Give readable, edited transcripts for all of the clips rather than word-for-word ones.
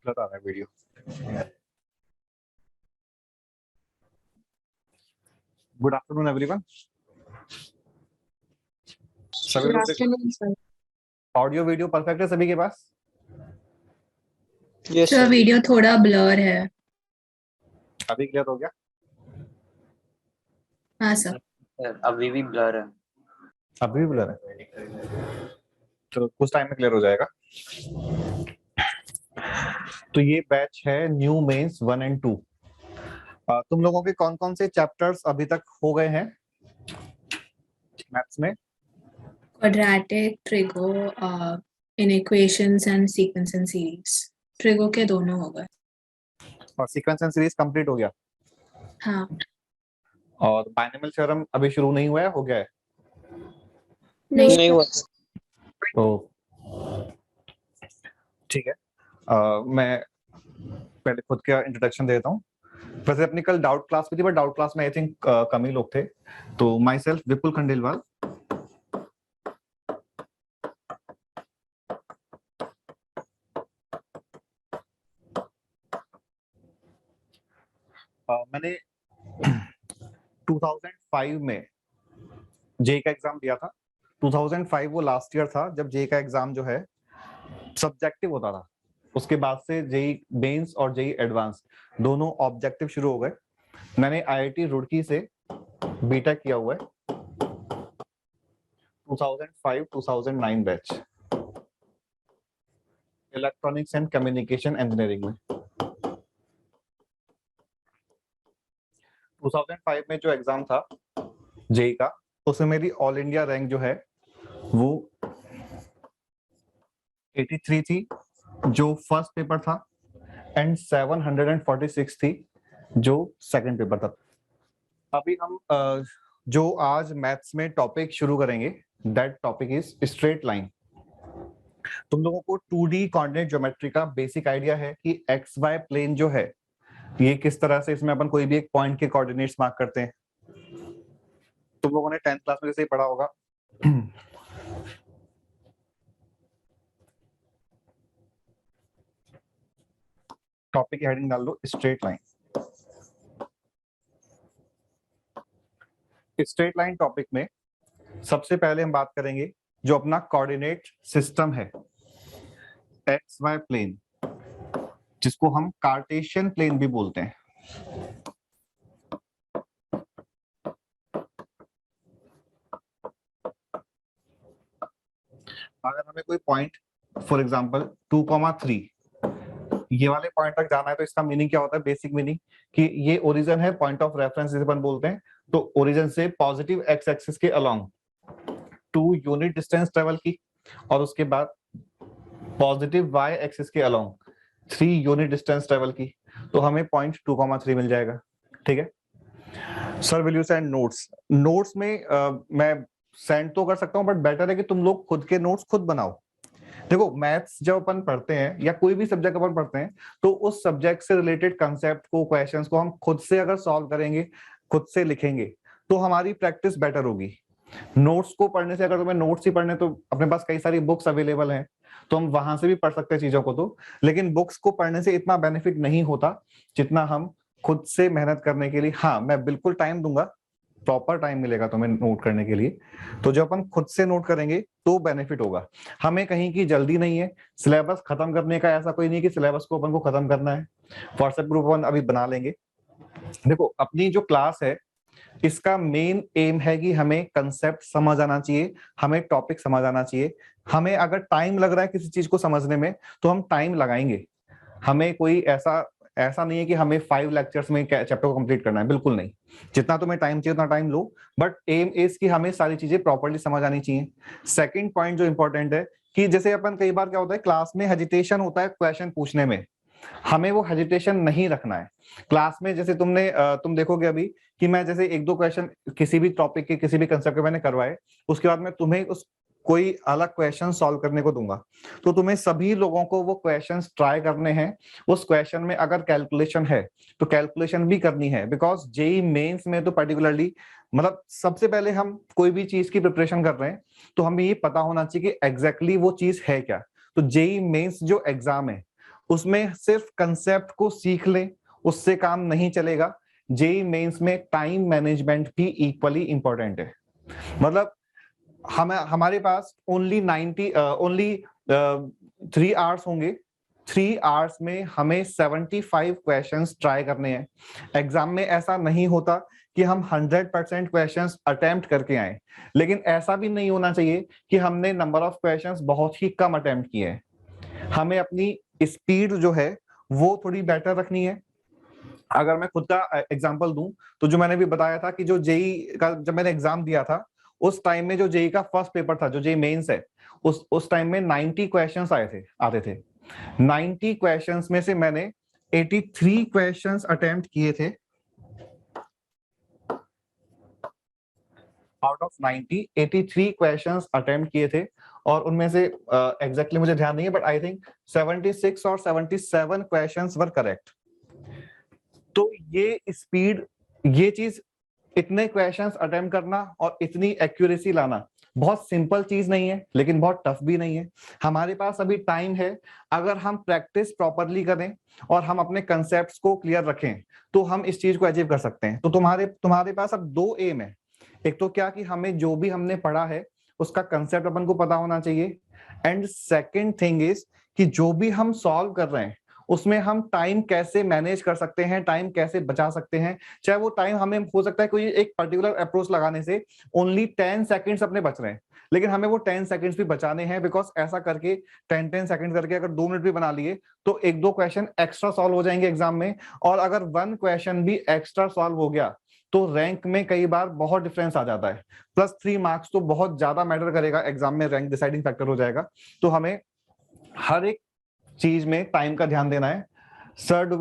बता रहा है वीडियो। Good afternoon everyone. सभी गुड लोग afternoon sir. Audio video perfect है सभी के पास? Yes sir sir. वीडियो थोड़ा ब्लर है। अभी क्लियर हो गया? हाँ सर। अभी भी ब्लर है। अभी भी ब्लर है? तो कुछ टाइम में क्लियर हो जाएगा। तो ये बैच है न्यू मेंस 1 एंड 2। तुम लोगों के कौन कौन से चैप्टर्स अभी तक हो गए हैं मैथ्स में? Quadratic, trigo, inequations and sequence and series. Trigo के दोनों हो गए। और सीक्वेंस एंड सीरीज कंप्लीट हो गया। हाँ। और बाइनोमियल थ्योरम अभी शुरू नहीं हुआ है, हो गया है? नहीं हुआ। तो ठीक है। मैं पहले खुद का इंट्रोडक्शन देता हूँ। वैसे अपनी कल डाउट क्लास भी थी, बट डाउट क्लास में आई थिंक कम ही लोग थे। तो माई सेल्फ विपुल खंडेलवाल। मैंने 2005 में जेई का एग्जाम दिया था। 2005 वो लास्ट ईयर था जब जेई का एग्जाम जो है सब्जेक्टिव होता था। उसके बाद से जेई मेंस और जेई एडवांस दोनों ऑब्जेक्टिव शुरू हो गए। मैंने आईआईटी रुड़की से बीटेक किया हुआ है 2005-2009 batch, electronics and communication engineering में। 2005 में जो एग्जाम था जेई का, उसमें मेरी ऑल इंडिया रैंक जो है वो 83 थी जो फर्स्ट पेपर था, एंड 746 थी जो सेकंड पेपर था। अभी हम जो आज मैथ्स में टॉपिक शुरू करेंगे, that topic is straight line. तुम लोगों को 2D कोऑर्डिनेट ज्योमेट्री का बेसिक आइडिया है कि एक्स वाई प्लेन जो है ये किस तरह से, इसमें अपन कोई भी एक पॉइंट के कोऑर्डिनेट्स मार्क करते हैं। तुम लोगों ने 10th क्लास में जैसे ही पढ़ा होगा। टॉपिक की हेडिंग डाल दो straight line. Straight line topic में सबसे पहले हम बात करेंगे जो अपना कोऑर्डिनेट सिस्टम है, एक्स वाई प्लेन, जिसको हम कार्टेशियन प्लेन भी बोलते हैं। अगर हमें कोई पॉइंट फॉर एग्जांपल 2,3 ये वाले पॉइंट तक जाना है, तो इसका मीनिंग क्या होता है? बेसिक मीनिंग कि ये ओरिजिन है, पॉइंट ऑफ रेफरेंस जिसे अपन बोलते हैं। तो ओरिजिन से पॉजिटिव एक्स एक्सिस के अलोंग 2 यूनिट डिस्टेंस ट्रेवल की, और उसके बाद पॉजिटिव वाई एक्सिस के अलोंग 3 यूनिट डिस्टेंस ट्रेवल की, तो हमें पॉइंट 2,3 मिल जाएगा। ठीक है sir, will you send notes? Notes में मैं सेंड तो कर सकता हूं, बट बेटर है कि तुम लोग खुद के नोट्स खुद बनाओ। देखो, मैथ्स जब अपन पढ़ते हैं या कोई भी सब्जेक्ट अपन पढ़ते हैं, तो उस सब्जेक्ट से रिलेटेड कंसेप्ट को, क्वेश्चंस को हम खुद से अगर सॉल्व करेंगे, खुद से लिखेंगे, तो हमारी प्रैक्टिस बेटर होगी। नोट्स को पढ़ने से, अगर तुम्हें नोट्स ही पढ़ने, तो अपने पास कई सारी बुक्स अवेलेबल हैं, तो हम वहां से भी पढ़ सकते हैं चीजों को। तो लेकिन बुक्स को पढ़ने से इतना बेनिफिट नहीं होता जितना हम खुद से मेहनत करने के लिए। हाँ, मैं बिल्कुल टाइम दूंगा, प्रॉपर टाइम मिलेगा तुम्हें नोट करने के लिए। तो जब अपन खुद से नोट करेंगे तो बेनिफिट होगा। हमें कहीं की जल्दी नहीं है, सिलेबस खत्म करने का ऐसा कोई नहीं कि सिलेबस को अपन को खत्म करना है। व्हाट्सएप ग्रुप अपन अभी बना लेंगे। देखो, अपनी जो क्लास है इसका मेन एम है कि हमें कंसेप्ट समझ आना चाहिए, हमें टॉपिक समझ आना चाहिए। हमें अगर टाइम लग रहा है किसी चीज को समझने में, तो हम टाइम लगाएंगे। हमें कोई ऐसा नहीं है कि हमें 5 लेक्चर्स में चैप्टर को कंप्लीट करना है, बिल्कुल नहीं। जितना तुम्हें टाइम चाहिए उतना टाइम लो, बट एम इज कि हमें सारी चीजें प्रॉपर्ली समझ आनी चाहिए। सेकंड पॉइंट जो इंपॉर्टेंट है कि जैसे अपन कई बार क्या होता है, क्लास में हेजिटेशन होता है क्वेश्चन पूछने में, हमें वो हेजिटेशन नहीं रखना है क्लास में। जैसे तुम देखोगे अभी कि मैं जैसे 1-2 क्वेश्चन किसी भी टॉपिक के, किसी भी कंसेप्ट के मैंने करवाए, उसके बाद मैं तुम्हें उस कोई अलग क्वेश्चन सॉल्व करने को दूंगा, तो तुम्हें सभी लोगों को वो क्वेश्चंस ट्राई करने हैं। उस क्वेश्चन में अगर कैलकुलेशन है तो कैलकुलेशन भी करनी है, बिकॉज जेई मेंस में तो पर्टिकुलरली, मतलब सबसे पहले हम कोई भी चीज की प्रिपरेशन कर रहे हैं तो हमें ये पता होना चाहिए कि एग्जैक्टली वो चीज है क्या। तो जेई मेंस जो एग्जाम है उसमें सिर्फ कंसेप्ट को सीख ले, उससे काम नहीं चलेगा। जेई मेंस में टाइम मैनेजमेंट भी इक्वली इंपॉर्टेंट है। मतलब हमारे पास ओनली 3 आवर्स होंगे, 3 आवर्स में हमें 75 क्वेश्चंस ट्राई करने हैं। एग्जाम में ऐसा नहीं होता कि हम 100% क्वेश्चंस अटेम्प्ट करके आए, लेकिन ऐसा भी नहीं होना चाहिए कि हमने नंबर ऑफ क्वेश्चंस बहुत ही कम अटेम्प्ट किए हैं। हमें अपनी स्पीड जो है वो थोड़ी बेटर रखनी है। अगर मैं खुद का एग्जांपल दूं तो जो मैंने भी बताया था कि जो जेई का जब मैंने एग्जाम दिया था, उस टाइम में जो जेई का फर्स्ट पेपर था, जो जेई मेंस है, उस टाइम में 90 क्वेश्चंस आते थे। 90 क्वेश्चंस में से मैंने 83 क्वेश्चंस अटेम्प्ट किए थे। आउट ऑफ 90 83 क्वेश्चंस अटेम्प्ट किए थे, और उनमें से एग्जैक्टली मुझे ध्यान नहीं है, बट आई थिंक 76 और 77 क्वेश्चंस वर करेक्ट। तो ये स्पीड, ये चीज, इतने क्वेश्चंस अटेम्प्ट करना और इतनी एक्यूरेसी लाना बहुत सिंपल चीज नहीं है, लेकिन बहुत टफ भी नहीं है। हमारे पास अभी टाइम है। अगर हम प्रैक्टिस प्रॉपरली करें और हम अपने कंसेप्ट्स को क्लियर रखें तो हम इस चीज को अचीव कर सकते हैं। तो तुम्हारे पास अब 2 एम है। एक तो क्या कि हमें जो भी हमने पढ़ा है उसका कंसेप्ट अपन को पता होना चाहिए, एंड सेकेंड थिंग इज कि जो भी हम सॉल्व कर रहे हैं उसमें हम टाइम कैसे मैनेज कर सकते हैं, टाइम कैसे बचा सकते हैं। चाहे वो टाइम हमें हो सकता है कोई एक पर्टिकुलर अप्रोच लगाने से ओनली 10 सेकंड्स अपने बच रहे हैं, लेकिन हमें वो 10 सेकंड्स भी बचाने हैं, बिकॉज ऐसा करके 10 सेकंड करके अगर 2 मिनट भी बना लिए तो 1-2 क्वेश्चन एक्स्ट्रा सॉल्व हो जाएंगे एग्जाम में। और अगर 1 क्वेश्चन भी एक्स्ट्रा सॉल्व हो गया तो रैंक में कई बार बहुत डिफरेंस आ जाता है। +3 मार्क्स तो बहुत ज्यादा मैटर करेगा एग्जाम में, रैंक डिसाइडिंग फैक्टर हो जाएगा। तो हमें हर एक चीज में टाइम का ध्यान देना है। Sir, do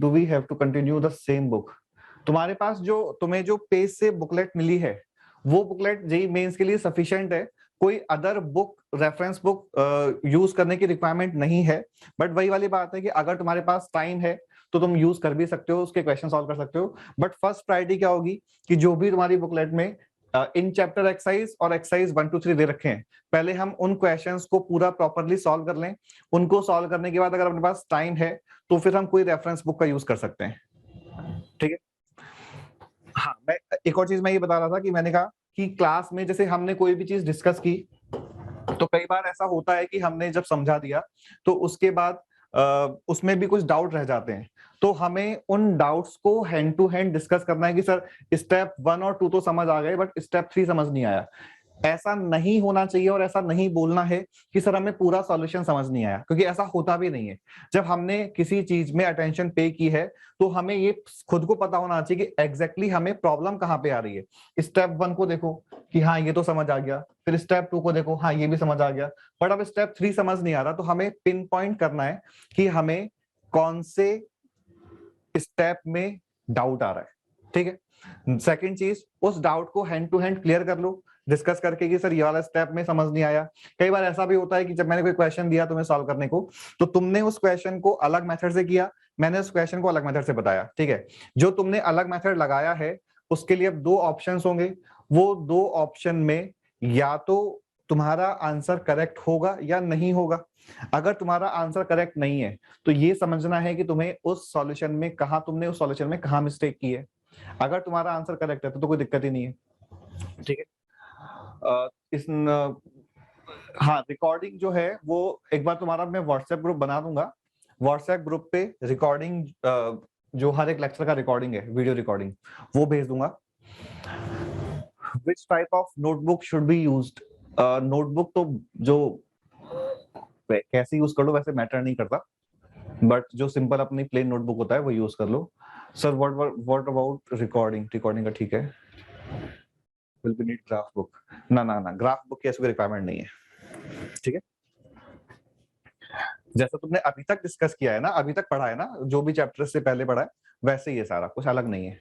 we have to continue the same book? तुम्हारे पास तुम्हें जो पेज से बुकलेट मिली है वो बुकलेट जेईई मेंस के लिए सफिशिएंट है। कोई other book, reference book use करने की रिक्वायरमेंट नहीं है। बट वही वाली बात है कि अगर तुम्हारे पास टाइम है तो तुम यूज कर भी सकते हो, उसके क्वेश्चन सॉल्व कर सकते हो। बट फर्स्ट प्रायोरिटी क्या होगी कि जो भी तुम्हारी बुकलेट में इन चैप्टर एक्सरसाइज और एक्सरसाइज 1 2 3 दे रखे हैं, पहले हम उन क्वेश्चंस को पूरा प्रॉपरली सॉल्व कर लें। उनको सॉल्व करने के बाद अगर अपने पास टाइम है तो फिर हम कोई रेफरेंस बुक का यूज कर सकते हैं। ठीक है। हाँ, मैं एक और चीज मैं ये बता रहा था कि मैंने कहा कि क्लास में जैसे हमने कोई भी चीज डिस्कस की तो कई बार ऐसा होता है कि हमने जब समझा दिया तो उसके बाद उसमें भी कुछ डाउट रह जाते हैं। तो हमें उन डाउट्स को हैंड टू हैंड डिस्कस करना है कि सर स्टेप 1 और 2 तो समझ आ गए बट स्टेप 3 समझ नहीं आया। ऐसा नहीं होना चाहिए और ऐसा नहीं बोलना है कि सर हमें पूरा सॉल्यूशन समझ नहीं आया, क्योंकि ऐसा होता भी नहीं है। जब हमने किसी चीज में अटेंशन पे की है तो हमें ये खुद को पता होना चाहिए कि एग्जैक्टली हमें प्रॉब्लम कहाँ पे आ रही है। स्टेप 1 को देखो कि हाँ ये तो समझ आ गया, फिर स्टेप 2 को देखो हाँ ये भी समझ आ गया, बट अब स्टेप 3 समझ नहीं आ रहा। तो हमें पिन पॉइंट करना है कि हमें कौन से स्टेप में डाउट आ रहा है। ठीक है। सेकंड चीज, उस डाउट को हैंड टू हैंड क्लियर कर लो डिस्कस करके कि सर ये वाला स्टेप में समझ नहीं आया। कई बार ऐसा भी होता है कि जब मैंने कोई क्वेश्चन दिया तुम्हें सॉल्व करने को तो तुमने उस क्वेश्चन को अलग मेथड से किया, मैंने उस क्वेश्चन को अलग मेथड से बताया। ठीक है। जो तुमने अलग मेथड लगाया है उसके लिए अब 2 ऑप्शंस होंगे। वो 2 ऑप्शन में या तो तुम्हारा आंसर करेक्ट होगा या नहीं होगा। अगर तुम्हारा आंसर करेक्ट नहीं है तो ये समझना है कि तुमने उस सॉल्यूशन में कहां मिस्टेक की है। अगर तुम्हारा आंसर करेक्ट है तो कोई दिक्कत ही नहीं है। ठीक है। हाँ, रिकॉर्डिंग जो है वो एक बार तुम्हारा मैं व्हाट्सएप ग्रुप बना दूंगा। व्हाट्सएप ग्रुप पे रिकॉर्डिंग, जो हर एक लेक्चर का रिकॉर्डिंग है, वीडियो रिकॉर्डिंग, वो भेज दूंगा। Which type of notebook should be used? Notebook तो जो कैसे यूज कर लो वैसे मैटर नहीं करता, बट जो सिंपल अपनी प्लेन नोटबुक होता है वो यूज कर लो। सर व्हाट अबाउट रिकॉर्डिंग का ठीक है। Will be need graph book. ना ग्राफ बुक की ऐसी रिक्वायरमेंट नहीं है। ठीक है। जैसा तुमने अभी तक डिस्कस किया है ना, अभी तक पढ़ा है ना, जो भी चैप्टर से पहले पढ़ा है वैसे ही है सारा, कुछ अलग नहीं है।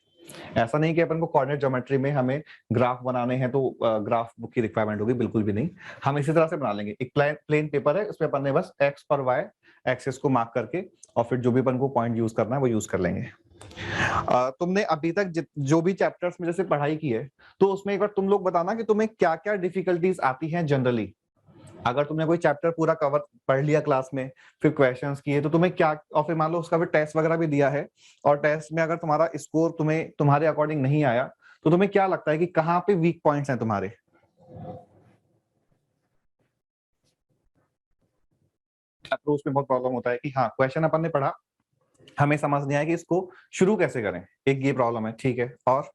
ऐसा नहीं कि अपन को कोऑर्डिनेट ज्योमेट्री में हमें ग्राफ बनाने हैं तो ग्राफ बुक की रिक्वायरमेंट होगी, बिल्कुल भी नहीं। हम इसी तरह से बना लेंगे। एक प्लेन पेपर है, उसमें अपन ने बस एक्स और वाई एक्सिस को मार्क करके और फिर जो भी अपन को पॉइंट यूज करना है वो यूज कर लेंगे। तुमने अभी तक जो भी चैप्टर्स में जैसे पढ़ाई की है तो उसमें एक बार तुम लोग बताना कि तुम्हें क्या क्या डिफिकल्टीज आती हैं जनरली। अगर तुमने कोई चैप्टर पूरा कवर पढ़ लिया क्लास में, फिर क्वेश्चंस किए, तो तुम्हें क्या, और फिर मान लो उसका फिर टेस्ट वगैरह भी दिया है, और टेस्ट में अगर तुम्हारा स्कोर तुम्हें तुम्हारे अकॉर्डिंग नहीं आया, तो तुम्हें क्या लगता है कि कहाँ पे वीक पॉइंट्स हैं तुम्हारे? अप्रोच में बहुत प्रॉब्लम होता है कि हाँ क्वेश्चन अपन ने पढ़ा, हमें समझ नहीं आया कि इसको शुरू कैसे करें, एक ये प्रॉब्लम है, ठीक है। और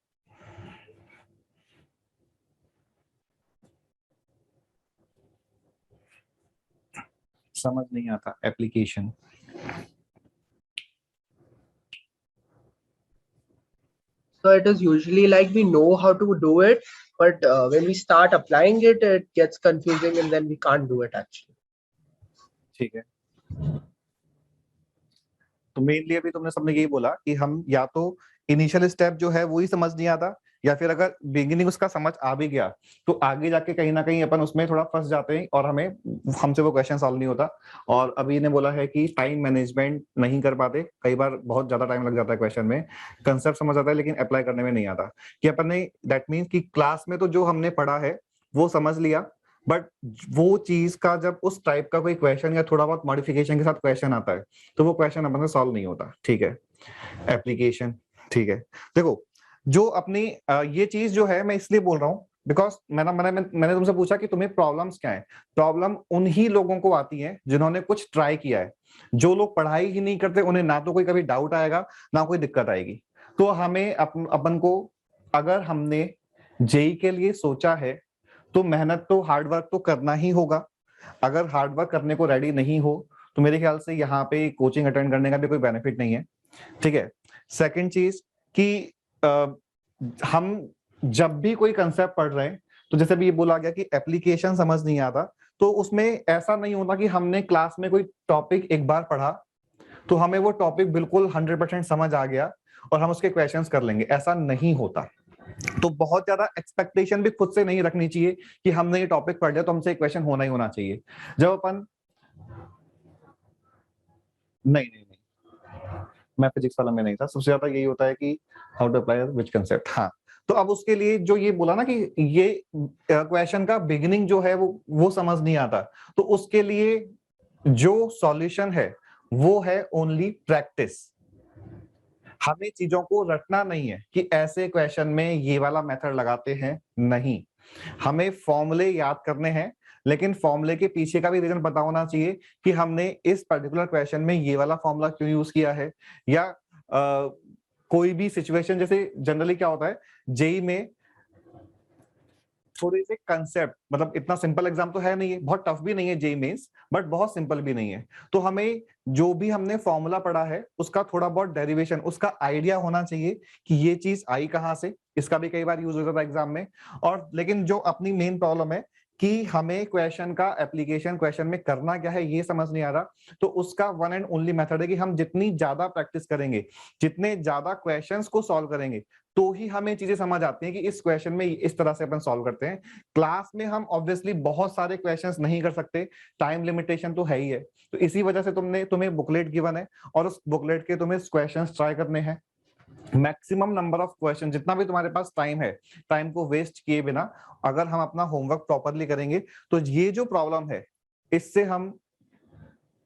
समझ नहीं आता application. So it is usually like we know how to do it, but when we start applying it, it gets confusing and then we can't do it actually. ठीक है, तो मेनली अभी तुमने सबने यही बोला कि हम या तो इनिशियल स्टेप जो है वो ही समझ नहीं आता, या फिर अगर बिगिनिंग उसका समझ आ भी गया तो आगे जाके कहीं ना कहीं अपन उसमें थोड़ा फंस जाते हैं और हमसे वो क्वेश्चन सॉल्व नहीं होता। और अभी ने बोला है कि टाइम मैनेजमेंट नहीं कर पाते, कई बार बहुत ज्यादा टाइम लग जाता है क्वेश्चन में, कंसेप्ट समझ आता है लेकिन अप्लाई करने में नहीं आता। कि अपन ने दैट मीन्स कि क्लास में तो जो हमने पढ़ा है वो समझ लिया, बट वो चीज का जब उस टाइप का कोई क्वेश्चन या थोड़ा बहुत मॉडिफिकेशन के साथ क्वेश्चन आता है तो वो क्वेश्चन अपन से सॉल्व नहीं होता। ठीक है, एप्लीकेशन, ठीक है। देखो जो अपनी ये चीज जो है मैं इसलिए बोल रहा हूँ बिकॉज मैंने तुमसे पूछा कि तुम्हें प्रॉब्लम्स क्या है। प्रॉब्लम उन्हीं लोगों को आती है जिन्होंने कुछ ट्राई किया है। जो लोग पढ़ाई ही नहीं करते उन्हें ना तो कोई कभी डाउट आएगा ना कोई दिक्कत आएगी। तो हमें अपन को, अगर हमने जेई के लिए सोचा है तो मेहनत तो हार्डवर्क तो करना ही होगा। अगर हार्डवर्क करने को रेडी नहीं हो तो मेरे ख्याल से यहाँ पे कोचिंग अटेंड करने का भी कोई बेनिफिट नहीं है। ठीक है। सेकंड चीज कि हम जब भी कोई कंसेप्ट पढ़ रहे हैं तो जैसे भी ये बोला गया कि एप्लीकेशन समझ नहीं आता, तो उसमें ऐसा नहीं होता कि हमने क्लास में कोई टॉपिक एक बार पढ़ा तो हमें वो टॉपिक बिल्कुल 100% समझ आ गया और हम उसके क्वेश्चंस कर लेंगे, ऐसा नहीं होता। तो बहुत ज्यादा एक्सपेक्टेशन भी खुद से नहीं रखनी चाहिए कि हमने ये टॉपिक पढ़ लिया तो हमसे क्वेश्चन होना ही होना चाहिए। जब अपन नहीं, मैं फिजिक्स वाला में नहीं था। सबसे ज्यादा यही होता है कि how to apply which concept. हाँ, तो अब उसके लिए जो ये बोला ना कि ये क्वेश्चन का बिगिनिंग जो है वो समझ नहीं आता, तो उसके लिए जो सॉल्यूशन है वो है ओनली प्रैक्टिस। हमें चीजों को रटना नहीं है कि ऐसे क्वेश्चन में ये वाला मेथड लगाते हैं, नहीं। हमें फॉर्मूले याद करने हैं, लेकिन फॉर्मूले के पीछे का भी रीजन पता होना चाहिए कि हमने इस पर्टिकुलर क्वेश्चन में ये वाला फॉर्मूला क्यों यूज किया है। या कोई भी सिचुएशन, जैसे जनरली क्या होता है जेई में थोड़े से कंसेप्ट, मतलब इतना सिंपल एग्जाम तो है नहीं है, बहुत टफ भी नहीं है जेई मेंस, बट बहुत सिंपल भी नहीं है। तो हमें जो भी हमने फॉर्मूला पढ़ा है उसका थोड़ा बहुत डेरिवेशन, उसका आइडिया होना चाहिए कि ये चीज आई कहां से। इसका भी कई बार यूज होता था एग्जाम में। और लेकिन जो अपनी मेन प्रॉब्लम है कि हमें क्वेश्चन का एप्लीकेशन क्वेश्चन में करना क्या है ये समझ नहीं आ रहा, तो उसका वन एंड ओनली मेथड है कि हम जितनी ज्यादा प्रैक्टिस करेंगे, जितने ज्यादा क्वेश्चंस को सॉल्व करेंगे, तो ही हमें चीजें समझ आती हैं कि इस क्वेश्चन में इस तरह से अपन सॉल्व करते हैं। क्लास में हम ऑब्वियसली बहुत सारे क्वेश्चंस नहीं कर सकते, टाइम लिमिटेशन तो है ही है। तो इसी वजह से तुम्हें बुकलेट गिवन है और उस बुकलेट के तुम्हें क्वेश्चंस ट्राई करने हैं। मैक्सिमम नंबर ऑफ क्वेश्चन, जितना भी तुम्हारे पास टाइम है, टाइम को वेस्ट किए बिना अगर हम अपना होमवर्क प्रॉपरली करेंगे तो ये जो प्रॉब्लम है इससे हम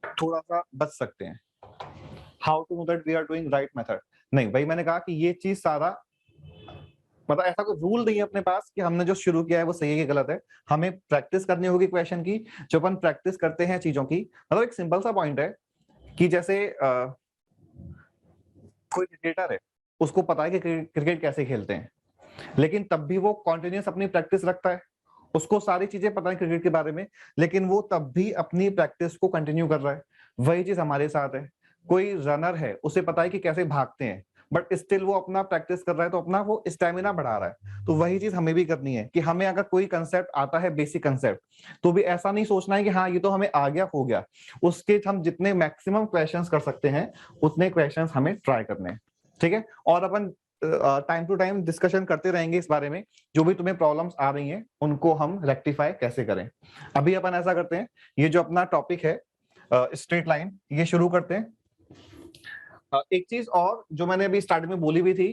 थोड़ा सा बच सकते हैं। How to know that we are doing right method? नहीं भाई, मैंने कहा कि ये चीज सारा, मतलब ऐसा कोई रूल नहीं है अपने पास कि हमने जो शुरू किया है वो सही है कि गलत है। हमें प्रैक्टिस करनी होगी क्वेश्चन की। जो अपन प्रैक्टिस करते हैं चीजों की, मतलब एक सिंपल सा पॉइंट है कि जैसे कोई क्रिकेटर है, उसको पता है कि क्रिकेट कैसे खेलते हैं, लेकिन तब भी वो कॉन्टिन्यूस अपनी प्रैक्टिस रखता है। उसको सारी चीजें पता है क्रिकेट के बारे में, लेकिन वो तब भी अपनी प्रैक्टिस को कंटिन्यू कर रहा है। वही चीज हमारे साथ है। कोई रनर है, उसे पता है कि कैसे भागते हैं, बट स्टिल वो अपना प्रैक्टिस कर रहा है, तो अपना वो स्टेमिना बढ़ा रहा है। तो वही चीज हमें भी करनी है कि हमें अगर कोई कंसेप्ट आता है, बेसिक कंसेप्ट, तो भी ऐसा नहीं सोचना है कि हाँ ये तो हमें आ गया हो गया। उसके हम जितने मैक्सिमम क्वेश्चंस कर सकते हैं उतने क्वेश्चंस हमें ट्राई करने हैं। ठीक है। और अपन टाइम टू टाइम डिस्कशन करते रहेंगे इस बारे में, जो भी तुम्हें प्रॉब्लम्स आ रही हैं उनको हम रेक्टिफाई कैसे करें। अभी अपन ऐसा करते हैं, ये जो अपना टॉपिक है स्ट्रेट लाइन, ये शुरू करते हैं। एक चीज और जो मैंने अभी स्टार्टिंग में बोली हुई थी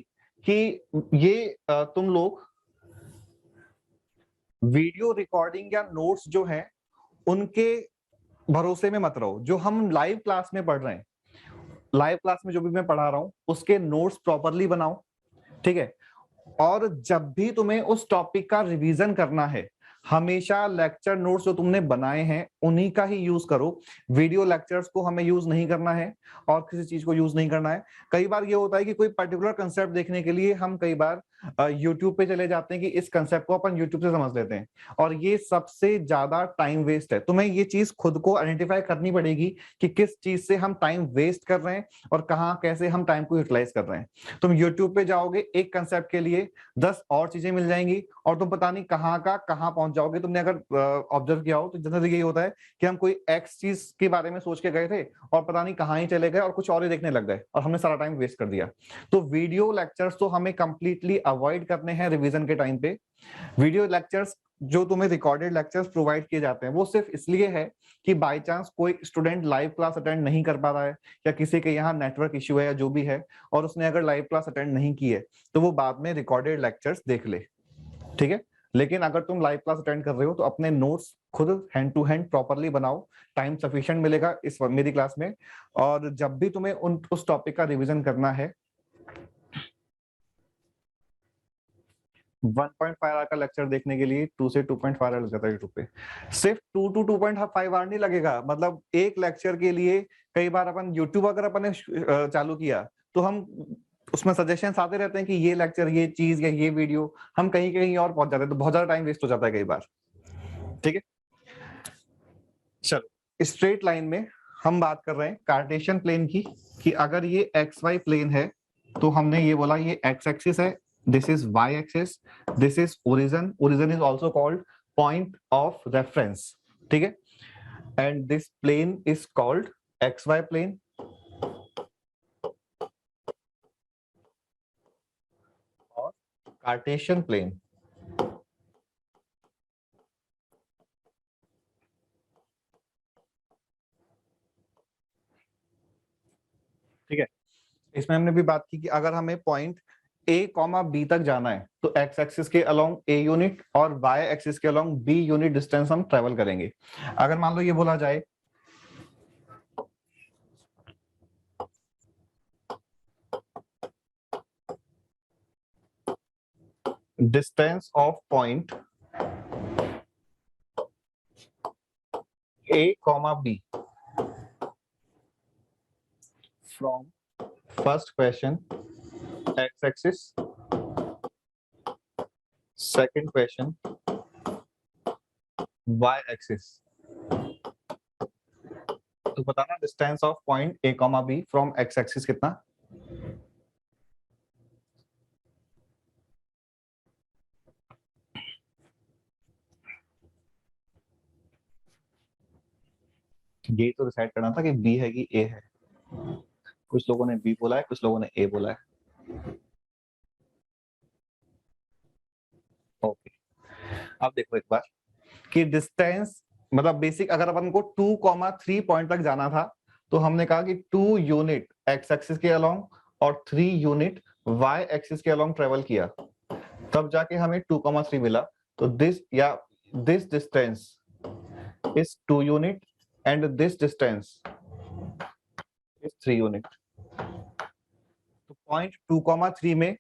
कि ये तुम लोग वीडियो रिकॉर्डिंग या नोट्स जो है उनके भरोसे में मत रहो। जो हम लाइव क्लास में पढ़ रहे हैं, लाइव क्लास में जो भी मैं पढ़ा रहा हूं उसके नोट्स प्रॉपरली बनाओ, ठीक है। और जब भी तुम्हें उस टॉपिक का रिवीजन करना है, हमेशा लेक्चर नोट्स जो तुमने बनाए हैं उन्हीं का ही यूज करो। वीडियो लेक्चर्स को हमें यूज नहीं करना है और किसी चीज को यूज नहीं करना है। कई बार ये होता है कि कोई पर्टिकुलर कंसेप्ट देखने के लिए हम कई बार यूट्यूब पे चले जाते हैं कि इस कंसेप्ट को अपन यूट्यूब से समझ लेते हैं, और ये सबसे ज्यादा टाइम वेस्ट है। तुम्हें ये चीज खुद को आइडेंटिफाई करनी पड़ेगी कि किस चीज से हम टाइम वेस्ट कर रहे हैं और कहाँ कैसे हम टाइम को यूटिलाइज कर रहे हैं। तुम यूट्यूब पे जाओगे, एक कंसेप्ट के लिए 10 और चीजें मिल जाएंगी और तुम पता नहीं कहाँ का कहाँ पहुंच जाओगे। तुमने अगर ऑब्जर्व किया हो तो जनरली यही होता है कि हम कोई एक्स चीज के बारे में सोच के गए थे और पता नहीं कहाँ ही चले गए और कुछ और ही देखने लग गए और हमने सारा टाइम वेस्ट कर दिया। तो वीडियो लेक्चर्स तो हमें कंप्लीटली अवॉइड करने हैं रिवीजन के टाइम पे। वीडियो लेक्चर्स जो तुम्हें रिकॉर्डेड लेक्चर्स प्रोवाइड किए जाते हैं वो सिर्फ इसलिए है कि बाय चांस कोई स्टूडेंट लाइव क्लास अटेंड नहीं कर पा रहा है या किसी के यहाँ नेटवर्क इश्यू है या जो भी है, और उसने अगर लाइव क्लास अटेंड नहीं की है तो वो बाद में रिकॉर्डेड लेक्चर्स देख ले, ठीक है। लेकिन अगर तुम लाइव क्लास अटेंड कर रहे हो तो अपने नोट्स खुद हैंड टू हैंड प्रॉपरली बनाओ। टाइम सफिशिएंट मिलेगा इस मेरी क्लास में। और जब भी तुम्हें उस टॉपिक का रिवीजन करना है, 1.5 आवर का लेक्चर देखने के लिए 2 से 2.5 आवर लग जाता है यूट्यूब पे। सिर्फ 2 to 2.5 आवर नहीं लगेगा, मतलब एक लेक्चर के लिए कई बार अपन यूट्यूब अगर अपन ने चालू किया तो हम उसमें सजेशंस आते रहते हैं कि ये लेक्चर, ये चीज या ये वीडियो, हम कहीं कहीं और पहुंच जाते हैं तो बहुत ज्यादा टाइम वेस्ट हो जाता है कई बार, ठीक है। चलो स्ट्रेट लाइन में हम बात कर रहे हैं कार्टेशियन प्लेन की, कि अगर ये एक्स वाई प्लेन है तो हमने ये बोला ये एक्स एक्सिस है, this is y axis, this is origin, origin is also called point of reference, ठीक है। and this plane is called xy plane, और कार्टेशियन प्लेन ठीक है। इसमें हमने भी बात की कि अगर हमें पॉइंट A, B तक जाना है तो x एक्सिस के अलोंग A यूनिट और y एक्सिस के अलोंग B यूनिट डिस्टेंस हम ट्रेवल करेंगे। अगर मान लो ये बोला जाए distance of point A, B from first question x axis, second question y axis, तो बताना distance of point A, B from x axis कितना? ये तो डिसाइड करना था कि B है कि A है। कुछ लोगों ने B बोला है, कुछ लोगों ने A बोला है। ओके, अब देखो एक बार कि डिस्टेंस मतलब बेसिक अगर अपन को 2, 3 पॉइंट तक जाना था तो हमने कहा कि 2 यूनिट x एक्सिस के अलोंग और 3 यूनिट y एक्सिस के अलोंग ट्रेवल किया, तब जाके हमें 2, 3 मिला। तो this distance is 2 unit and this distance is 3 unit. तो पॉइंट 2, 3 में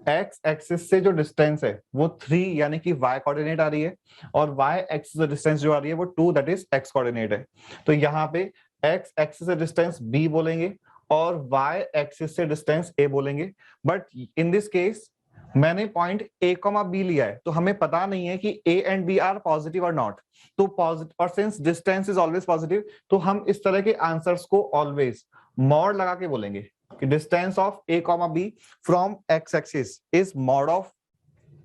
x एक्सिस से जो डिस्टेंस है वो 3 यानी कि y कोऑर्डिनेट आ रही है, और y एक्सिस से डिस्टेंस जो आ रही है वो 2 दैट इज x कोऑर्डिनेट है। तो यहाँ पे x एक्सिस से डिस्टेंस b बोलेंगे और y एक्सिस से डिस्टेंस a बोलेंगे। बट इन दिस केस मैंने पॉइंट A, B लिया है तो हमें पता नहीं है कि A and B are positive और नॉट। तो पॉजिटिव, और since distance is always positive तो हम इस तरह के आंसर्स को ऑलवेज मॉड लगा के बोलेंगे कि distance of A, B from x axis is mod of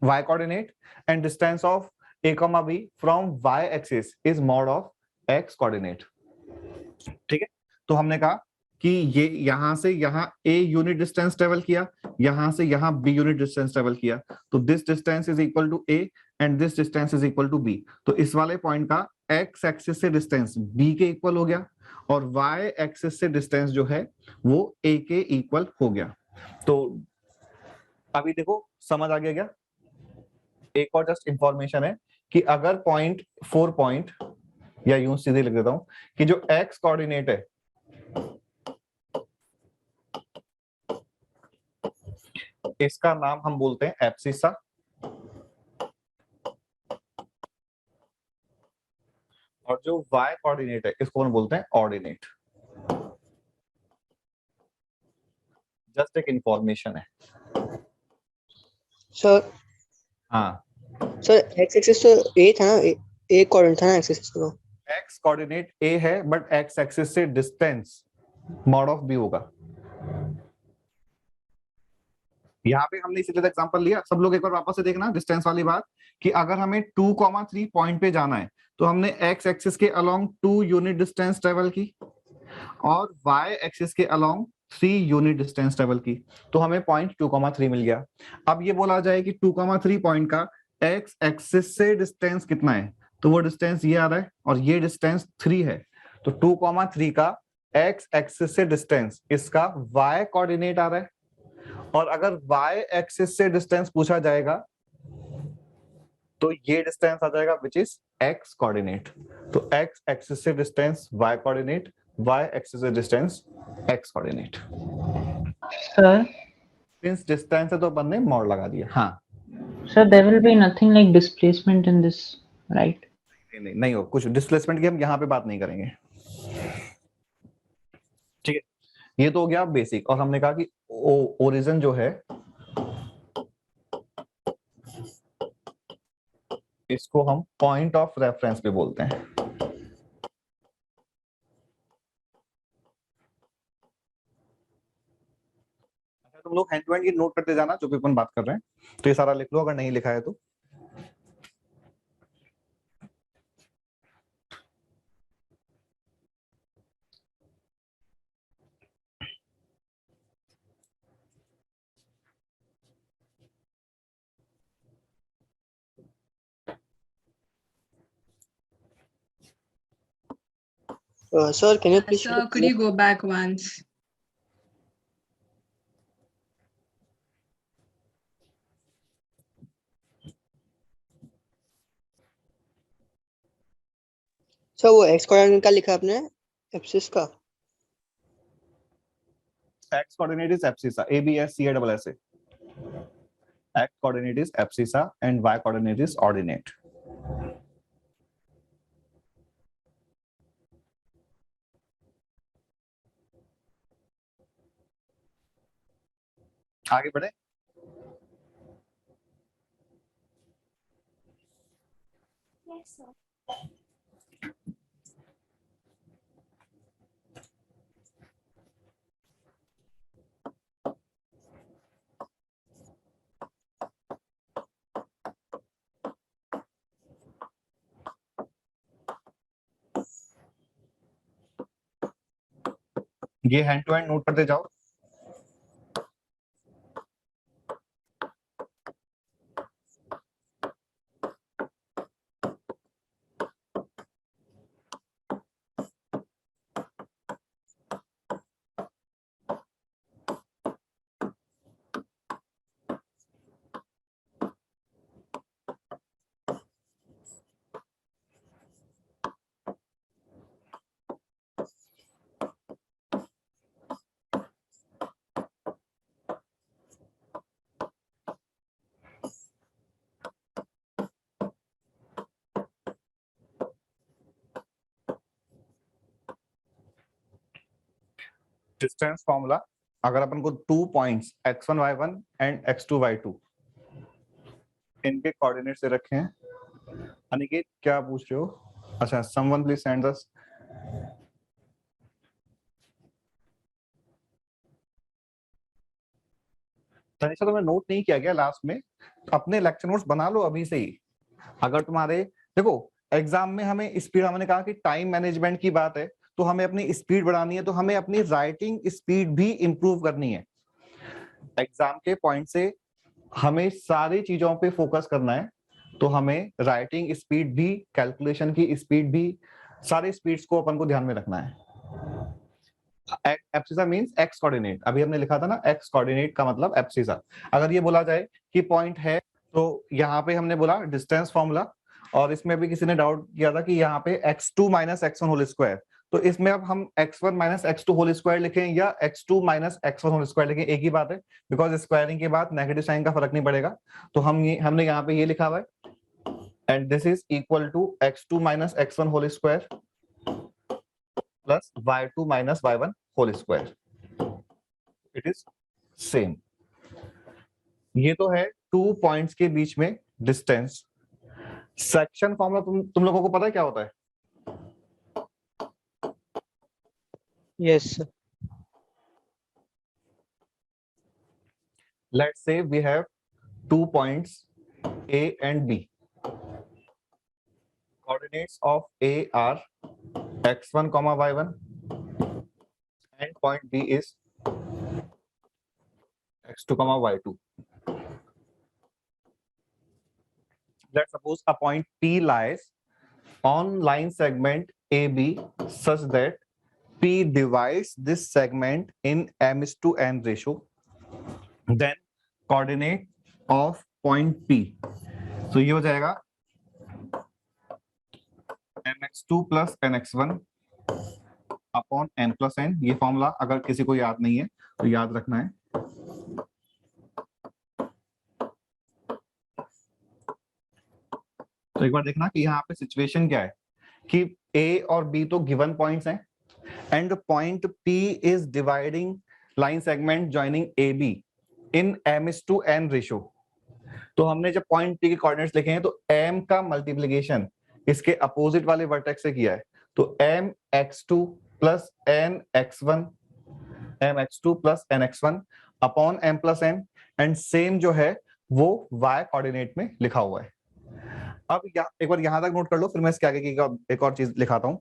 y coordinate and distance of A, B from y axis is mod of x coordinate, ठीक है। तो हमने कहा कि ये यहां से यहां A यूनिट डिस्टेंस ट्रेवल किया, यहां से यहां B यूनिट डिस्टेंस ट्रेवल किया, तो this distance is equal to A and this distance is equal to B। तो इस वाले पॉइंट का x एक्सिस से डिस्टेंस B के इक्वल हो गया और y एक्सिस से डिस्टेंस जो है वो A के इक्वल हो गया। तो अभी देखो समझ आ गया क्या? एक और जस्ट इंफॉर्मेशन है कि अगर 4 पॉइंट या यूं सीधे लिख देता हूं कि जो x कोऑर्डिनेट है इसका नाम हम बोलते हैं एब्सिसा, और जो y कोऑर्डिनेट है इसको हम बोलते हैं ऑर्डिनेट। जस्ट एक इंफॉर्मेशन है। सर हाँ, सर एक्स एक्सिस तो ए था ना, ए कोऑर्डिनेट था ना एक्स एक्सिस तो। x कोऑर्डिनेट a है बट x एक्सिस से डिस्टेंस मॉड ऑफ b होगा। यहाँ पे हमने इसीलिए एग्जांपल लिया, सब लोग एक बार वापस से देखना डिस्टेंस वाली बात, कि अगर हमें 2,3 पॉइंट पे जाना है तो हमने x एक्सिस के अलोंग 2 यूनिट डिस्टेंस ट्रेवल की और y एक्सिस के अलोंग 3 यूनिट डिस्टेंस ट्रेवल की, तो हमें पॉइंट 2,3 मिल गया। अब ये बोला जाए कि 2,3 पॉइंट का x एक्सिस से डिस्टेंस कितना है, तो वो डिस्टेंस ये आ रहा है और ये डिस्टेंस 3 है, तो 2,3 का x एक्सिस से डिस्टेंस इसका y कोऑर्डिनेट आ रहा है। और अगर y एक्सिस से डिस्टेंस पूछा जाएगा तो ये डिस्टेंस आ जाएगा विच इज x कोऑर्डिनेट। तो x एक्सिस से distance y coordinate, y axis से distance x coordinate. Sir, since distance है तो अपन ने मॉड लगा दिया। हाँ sir, there will be nothing like displacement in this, right? नहीं हो कुछ डिस्प्लेसमेंट की हम यहाँ पे बात नहीं करेंगे। ठीक है, ये तो हो गया बेसिक। और हमने कहा कि ओरिजिन जो है इसको हम पॉइंट ऑफ रेफरेंस पे बोलते हैं। अच्छा, तुम लोग हैंड टू हैंड ये नोट करते जाना जो भी अपन बात कर रहे हैं, तो ये सारा लिख लो अगर नहीं लिखा है तो। Sir, can you please? Sir, could you go back once? Sir वो एक्स कोऑर्डिनेट का लिखा आपने एब्सिस का। x coordinate is abscissa, ABSCA. X coordinate is abscissa and y coordinate is ordinate. आगे बढ़े। Yes, sir. ये हैंड टू हैंड नोट करते जाओ। डिस्टेंस फॉर्मूला, अगर अपन को 2 points x1 y1 and x2 y2 इनके कोऑर्डिनेट से रखे हैं। अनिकेत क्या पूछ रहे हो? अच्छा, someone please send us. Tanisha तुमने नोट नहीं किया गया लास्ट में? अपने लेक्चर नोट्स बना लो अभी से ही। अगर तुम्हारे देखो एग्जाम में हमें स्पीड, हमने कहा कि टाइम मैनेजमेंट की बात है तो हमें अपनी स्पीड बढ़ानी है, तो हमें अपनी राइटिंग स्पीड भी इंप्रूव करनी है। एग्जाम के पॉइंट से हमें सारी चीजों पे फोकस करना है, तो हमें राइटिंग स्पीड भी, कैलकुलेशन की स्पीड भी, सारे स्पीड्स को अपन को ध्यान में रखना है। एब्सिसा मींस एक्स कोऑर्डिनेट, अभी हमने लिखा था ना एक्स कोऑर्डिनेट का मतलब एब्सिसा। अगर ये बोला जाए कि पॉइंट है तो यहाँ पे हमने बोला डिस्टेंस फॉर्मूला, और इसमें भी किसी ने डाउट किया था कि यहाँ पे x2 minus x1 whole square, तो इसमें अब हम x1 minus x2 whole square लिखें या x2 minus x1 whole square लिखें, एक ही बात है, बिकॉज स्क्वायरिंग के बाद नेगेटिव साइन का फर्क नहीं पड़ेगा। तो हमने यहाँ पे ये लिखा हुआ है, and this is equal to x2 minus x1 whole square plus y2 minus y1 whole square, it is same. ये तो है 2 पॉइंट्स के बीच में डिस्टेंस। सेक्शन फॉर्मूला तुम लोगों को पता है क्या होता है? Yes, sir. Let's say we have 2 points A and B. Coordinates of A are x1 comma y1 and point B is x2 comma y2. Let's suppose a point P lies on line segment AB such that P divides this segment in m:n ratio. Then coordinate of point P. So ये हो जाएगा mx2 plus nx1 upon n plus n। ये formula अगर किसी को याद नहीं है तो याद रखना है। तो एक बार देखना कि यहाँ पे सिचुएशन क्या है कि A और B तो गिवन पॉइंट्स हैं and the point P is dividing line segment joining AB in m:n ratio। तो हमने जब पॉइंट P के कोऑर्डिनेट्स लिखे हैं तो m का मल्टीप्लिकेशन इसके अपोजिट वाले वर्टेक्स से किया है, तो mx2 plus nx1 mx2 plus nx1 upon m plus n, and same जो है वो y कोऑर्डिनेट में लिखा हुआ है। अब एक बार यहां तक नोट कर लो, फिर मैं इसके आगे की एक और चीज लिखाता हूं।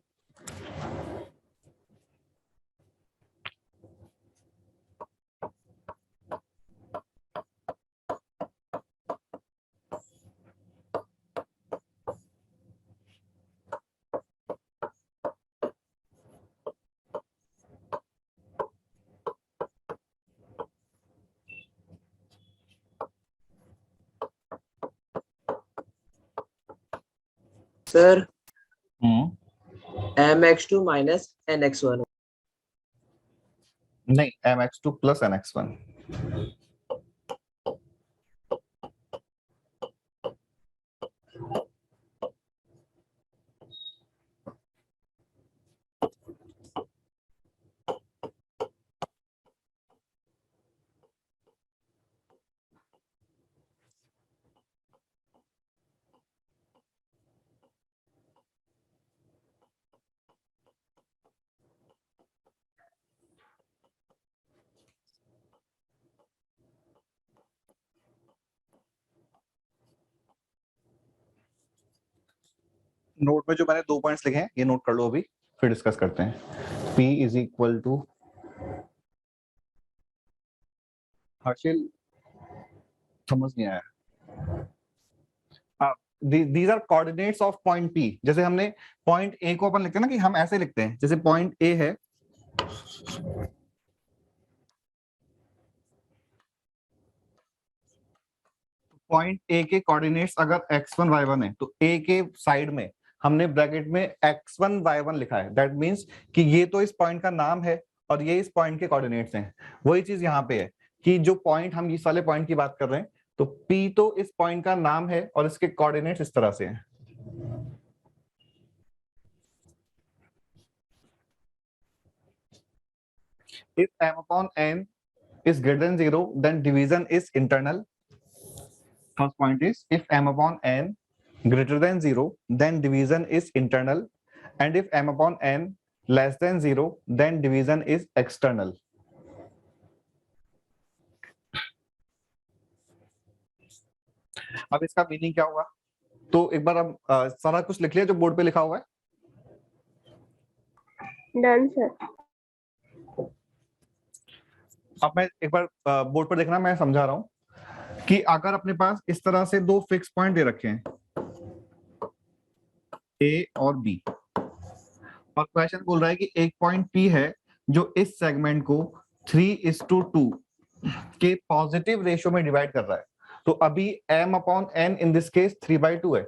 Sir, mx2 minus nx1. नहीं, mx2 प्लस nx1। नोट में जो मैंने 2 पॉइंट्स लिखे हैं ये नोट कर लो, अभी फिर डिस्कस करते हैं। P is equal to, Harshil समझ नहीं आया, these are coordinates of point P। जैसे हमने पॉइंट A को अपन लिखते हैं ना कि हम ऐसे लिखते हैं, जैसे पॉइंट A है, पॉइंट A के कोऑर्डिनेट्स अगर x1 y1 है तो A के साइड में हमने ब्रैकेट में x1 y1 लिखा है। दैट मींस कि ये तो इस पॉइंट का नाम है और ये इस पॉइंट के कोऑर्डिनेट्स हैं। वही चीज यहाँ पे है कि जो पॉइंट हम इस वाले पॉइंट की बात कर रहे हैं, तो P तो इस पॉइंट का नाम है और इसके कोऑर्डिनेट्स इस तरह से हैं। If m upon n is greater than 0, then division is internal. First point is, if m upon n greater than 0, then division is internal, and if m upon n less than 0, then division is external. अब इसका meaning क्या हुआ? तो एक बार अब सारा कुछ लिख लिया जो बोर्ड पे लिखा हुआ है? Done, sir. अब मैं एक बार बोर्ड पर देखना, मैं समझा रहा हूं कि अगर अपने पास इस तरह से 2 फिक्स पॉइंट दे रखे हैं A और B, और क्वेश्चन बोल रहा है कि एक पॉइंट P है जो इस सेगमेंट को 3:2 के पॉजिटिव रेशियो में डिवाइड कर रहा है, तो अभी m upon n in this case 3/2 है,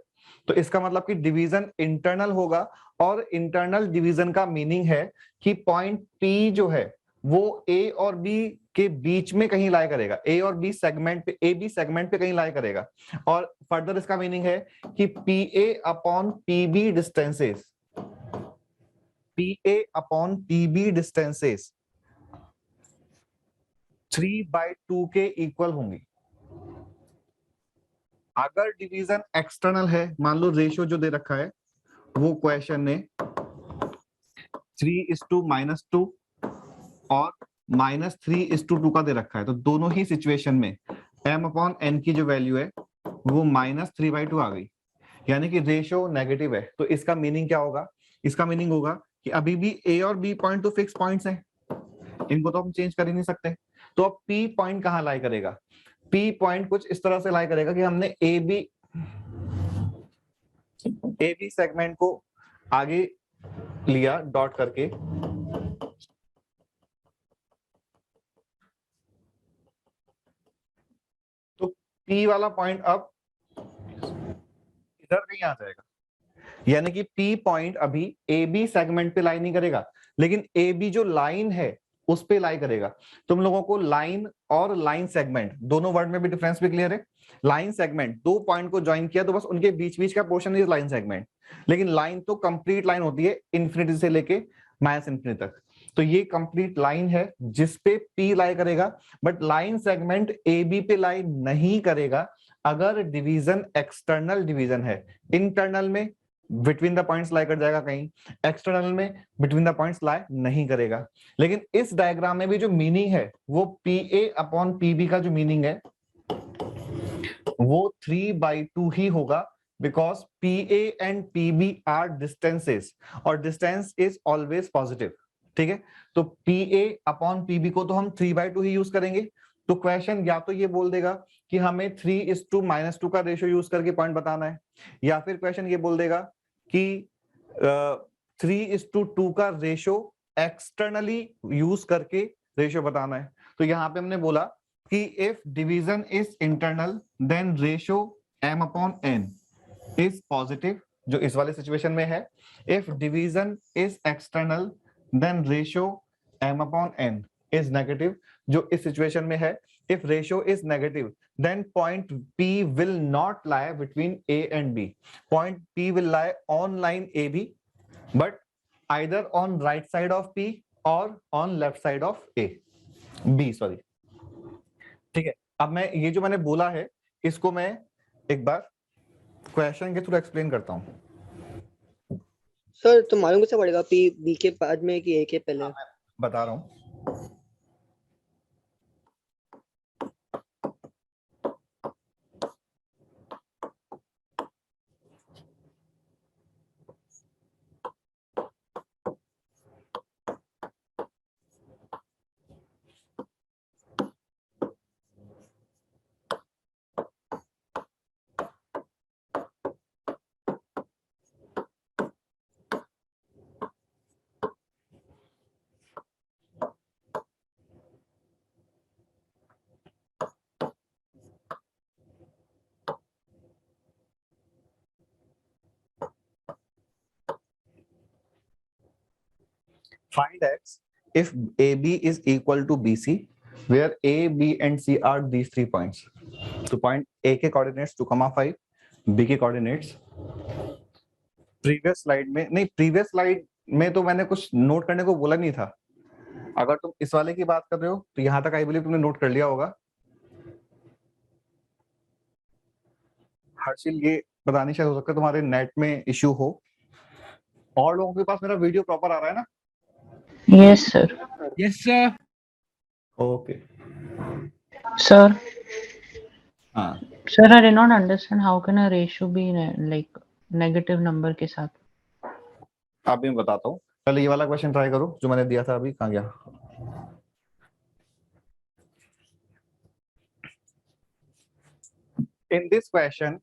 तो इसका मतलब कि डिवीजन इंटरनल होगा, और इंटरनल डिवीजन का मीनिंग है कि पॉइंट P जो है वो A और B के बीच में कहीं लाई करेगा, ए और बी सेगमेंट पे, ए बी सेगमेंट पे कहीं लाई करेगा। और फर्दर इसका मीनिंग है कि PA upon PB distances, PA upon PB distances 3/2 के इक्वल होंगी। अगर डिवीजन एक्सटर्नल है, मान लो रेशियो जो दे रखा है वो क्वेश्चन ने 3:-2 और -3:2 का दे रखा है, तो दोनों ही सिचुएशन में m अपॉन n की जो वैल्यू है वो -3/2 आ गई, यानी कि रेशियो नेगेटिव है। तो इसका मीनिंग क्या होगा? इसका मीनिंग होगा कि अभी भी A और B पॉइंट तो फिक्स पॉइंट्स हैं, इनको तो हम चेंज कर ही नहीं सकते। तो अब P पॉइंट कहां लाई करेगा? P पॉइंट कुछ इस तरह से लाई करेगा कि हमने AB सेगमेंट को आगे लिया डॉट करके, तो P वाला पॉइंट अब इधर कहीं आ जाएगा, यानी कि P पॉइंट अभी AB सेगमेंट पे लाई नहीं करेगा, लेकिन AB जो लाइन है उस पे लाई करेगा। तुम लोगों को लाइन और लाइन सेगमेंट दोनों वर्ड में भी डिफरेंस भी क्लियर है? लाइन सेगमेंट दो पॉइंट को ज्वाइन किया तो बस उनके बीच बीच का पोर्शन इज लाइन सेगमेंट, लेकिन लाइन तो कंप्लीट लाइन होती है इंफिनिटी से लेके -इंफिनिटी तक। तो ये कंप्लीट लाइन है जिसपे P लाई करेगा, बट लाइन सेगमेंट AB पे लाई नहीं करेगा अगर डिवीजन एक्सटर्नल डिवीजन है। इंटरनल में बिटवीन द पॉइंट्स लाई कर जाएगा कहीं, एक्सटर्नल में बिटवीन द पॉइंट्स लाई नहीं करेगा। लेकिन इस डायग्राम में भी जो मीनिंग है वो PA अपॉन PB का जो मीनिंग है वो 3/2 ही होगा, because PA and PB are distances और डिस्टेंस इज ऑलवेज पॉजिटिव। ठीक है, तो PA अपॉन PB को तो हम 3/2 ही यूज करेंगे। तो क्वेश्चन या तो ये बोल देगा कि हमें 3:-2 का रेशियो यूज करके पॉइंट बताना है, या फिर क्वेश्चन ये बोल देगा कि 3:2 का रेशियो एक्सटर्नली यूज करके रेशियो बताना है। तो यहां पे हमने बोला कि if division is internal then ratio m upon n is positive, जो इस वाले सिचुएशन में है। If division is external then ratio m upon n is negative, जो इस सिचुएशन में है। If ratio is negative then point P will not lie between A and B. Point P will lie on line AB, but either on right side of P or on left side of B, sorry. ठीक है, अब मैं ये जो मैंने बोला है इसको मैं एक बार क्वेश्चन के थ्रू एक्सप्लेन करता हूं। सर तो मालूम कैसे पड़ेगा P B के बाद में कि A के पहले? बता रहा हूं। Find x if AB is equal to BC, where A, B and C are these 3 points. तो पॉइंट A के कोऑर्डिनेट्स 2,5, B के कोऑर्डिनेट्स प्रीवियस स्लाइड में नहीं, प्रीवियस स्लाइड में तो मैंने कुछ नोट करने को बोला नहीं था। अगर तुम इस वाले की बात कर रहे हो तो यहां तक आई बिलीव तुमने नोट कर लिया होगा। हर्षिल, ये पता नहीं शायद हो सकता है तुम्हारे नेट में इश्यू हो। और लोगों के पास मेरा वीडियो प्रॉपर आ रहा है ना? Yes, sir. Yes, sir. Okay Sir, हाँ, sir, I did not understand how can a ratio be like negative number के साथ? अभी मैं बताता हूँ। पहले ये वाला क्वेश्चन ट्राई करो जो मैंने दिया था अभी, कहाँ गया? इन दिस क्वेश्चन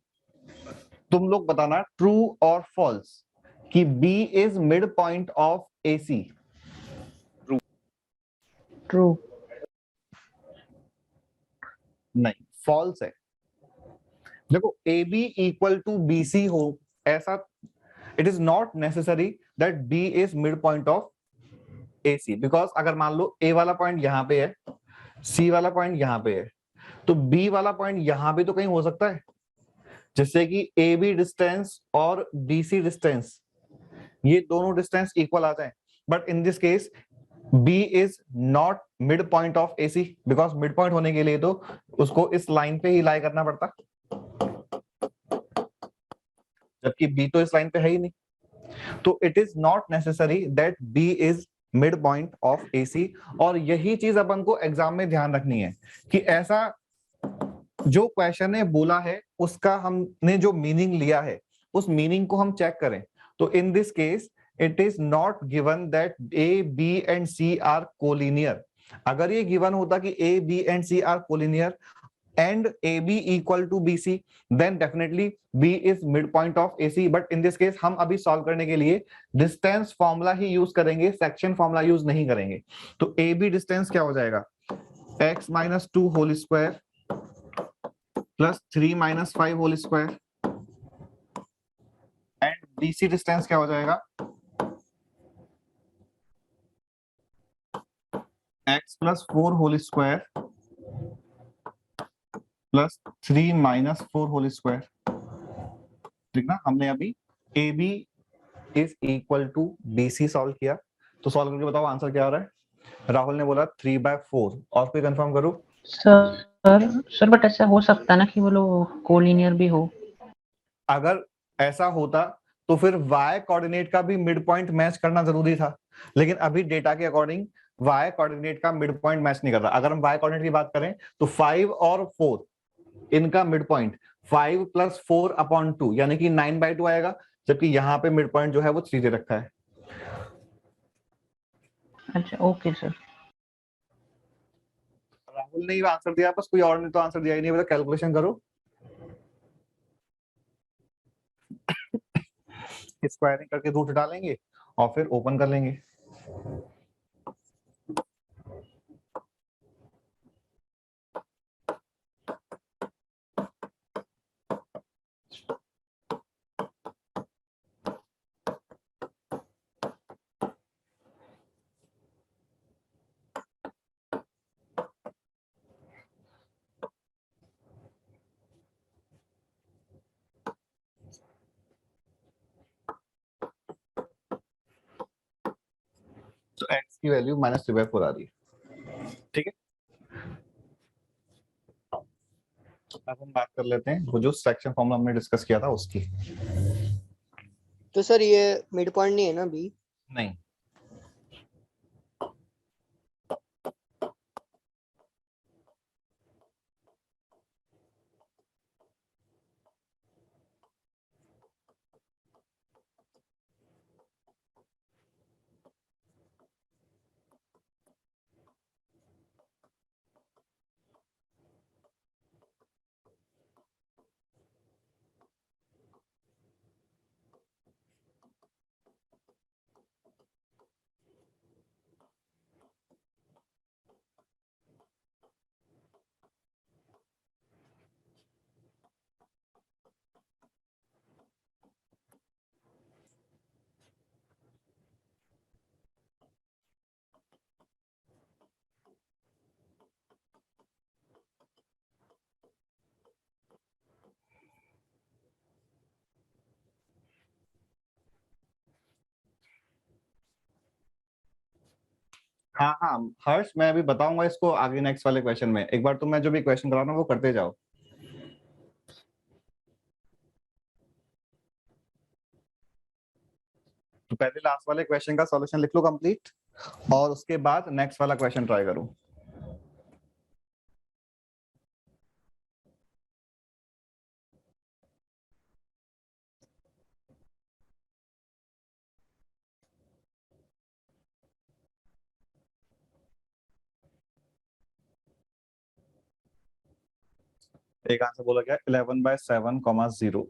तुम लोग बताना ट्रू और फॉल्स कि B is mid point of AC। True. नहीं, फॉल्स है। देखो AB इक्वल टू BC हो ऐसा it is not necessary that B is midpoint of AC, because अगर मान लो A वाला पॉइंट यहाँ पे है, C वाला पॉइंट यहाँ पे है, तो B वाला पॉइंट यहाँ भी तो कहीं हो सकता है, जिससे कि AB डिस्टेंस और BC डिस्टेंस, ये दोनों डिस्टेंस इक्वल आ जाए. But in this case B is not midpoint of AC, because midpoint होने के लिए तो उसको इस लाइन पे ही लाई करना पड़ता, जबकि B तो इस लाइन पे है ही नहीं. तो it is not necessary that B is midpoint of AC. और यही चीज अपन को एग्जाम में ध्यान रखनी है कि ऐसा जो क्वेश्चन ने बोला है उसका हमने जो मीनिंग लिया है उस मीनिंग को हम चेक करें. तो in this case it is not given that A, B and C are collinear. अगर ये given होता कि A, B and C are collinear and AB equal to BC, then definitely B is midpoint of AC. But in this case हम अभी solve करने के लिए distance formula ही use करेंगे, section formula use नहीं करेंगे. तो AB distance क्या हो जाएगा? X minus 2 whole square plus 3 minus 5 whole square and BC distance क्या हो जाएगा? X plus 4 whole square plus 3 minus 4 whole square. ठीक ना, हमने अभी AB is equal to BC solve किया. तो सॉल्व करके बताओ आंसर क्या आ रहा है. राहुल ने बोला 3/4. और कोई कंफर्म करो. सर बट ऐसा हो सकता है ना कि वो लोग कोलिनियर भी हो. अगर ऐसा होता तो फिर y कोऑर्डिनेट का भी मिड पॉइंट मैच करना जरूरी था, लेकिन अभी डेटा के अकॉर्डिंग y कोऑर्डिनेट का मिड पॉइंट मैच नहीं कर रहा. अगर हम y कोऑर्डिनेट की बात करें तो 5 और 4 इनका मिड पॉइंट 5 + 4/2 यानी कि 9/2 आएगा, जबकि यहाँ पे मिड पॉइंट जो है वो 3 दे रखा है. अच्छा ओके सर. राहुल ने आंसर दिया, बस कोई और ने तो आंसर दिया ही नहीं. मतलब कैलकुलेशन करो. स्क्वायरिंग करके रूट डालेंगे और फिर ओपन कर लेंगे. तो x की वैल्यू -3/4 आ रही है. ठीक है, अब हम बात कर लेते हैं वो जो सेक्शन फॉर्मूला हमने डिस्कस किया था उसकी. तो सर ये मिड पॉइंट नहीं है ना बी? नहीं, हाँ हाँ हर्ष, मैं अभी बताऊंगा इसको आगे नेक्स्ट वाले क्वेश्चन में. एक बार तुम मैं जो भी क्वेश्चन करा रहा हूँ वो करते जाओ. तो पहले लास्ट वाले क्वेश्चन का सॉल्यूशन लिख लो कंप्लीट, और उसके बाद नेक्स्ट वाला क्वेश्चन ट्राई करो. एक आंसर बोला गया 11/7, 0.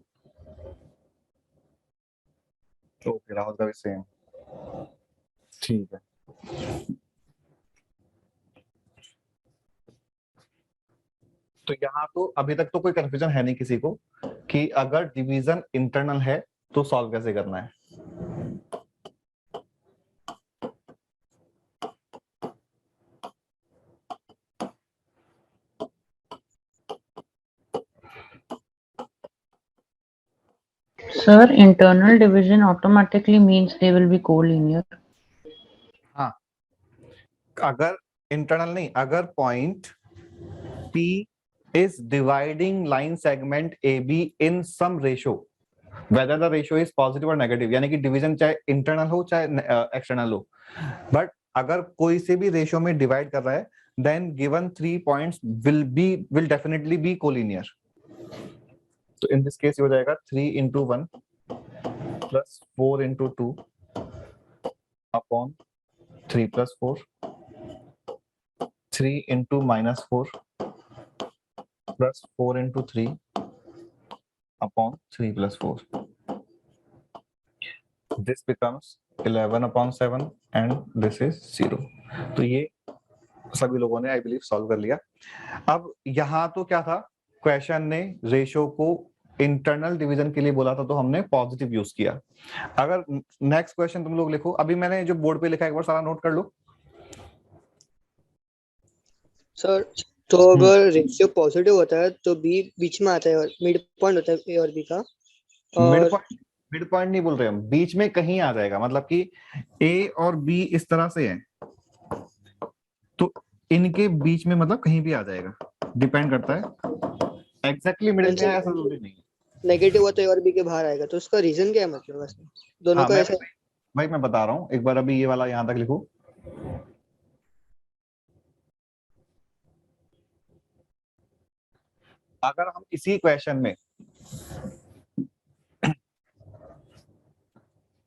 ओके, राहुल का भी सेम. ठीक है. तो यहाँ तो अभी तक तो कोई कंफ्यूजन है नहीं किसी को कि अगर डिवीजन इंटरनल है तो सॉल्व कैसे करना है। Sir, internal division automatically means they will be collinear. हाँ, अगर इंटरनल नहीं, अगर point P is dividing line segment AB in some ratio, whether the ratio is positive or negative, यानी कि डिवीजन चाहे इंटरनल हो चाहे एक्सटर्नल हो, बट अगर कोई से भी रेशियो में डिवाइड कर रहा है, then given 3 points will definitely be collinear. तो in this case ये हो जाएगा 3 into 1 plus 4 into 2 upon 3 plus 4, 3 into minus 4 plus 4 into 3 upon 3 plus 4. This becomes 11 upon 7 and this is 0. तो ये सभी लोगों ने आई बिलीव सॉल्व कर लिया। अब यहाँ तो क्या था, क्वेश्चन ने रेशियो को इंटरनल डिवीजन के लिए बोला था, तो हमने पॉजिटिव यूज किया। अगर नेक्स्ट क्वेश्चन तुम लोग लिखो, अभी मैंने जो बोर्ड पे लिखा है एक बार सारा नोट कर लो। सर तो अगर रेशियो पॉजिटिव होता है तो बी बीच में आता है और मिड पॉइंट होता है ए और बी का, और मिड पॉइंट नहीं बोल रहे हम, बीच में कहीं आ जाएगा, मतलब कि ए और बी इस तरह से है तो इनके बीच में मतलब कहीं भी आ जाएगा, डिपेंड करता है एग्जैक्टली मिडिल में, ऐसा जरूरी नहीं है। नेगेटिव होता है और बी के बाहर आएगा, तो उसका रीजन क्या है, मतलब वैसे दोनों हाँ, का ऐसा। भाई मैं बता रहा हूँ, एक बार अभी ये वाला यहाँ तक लिखो। अगर हम इसी क्वेश्चन में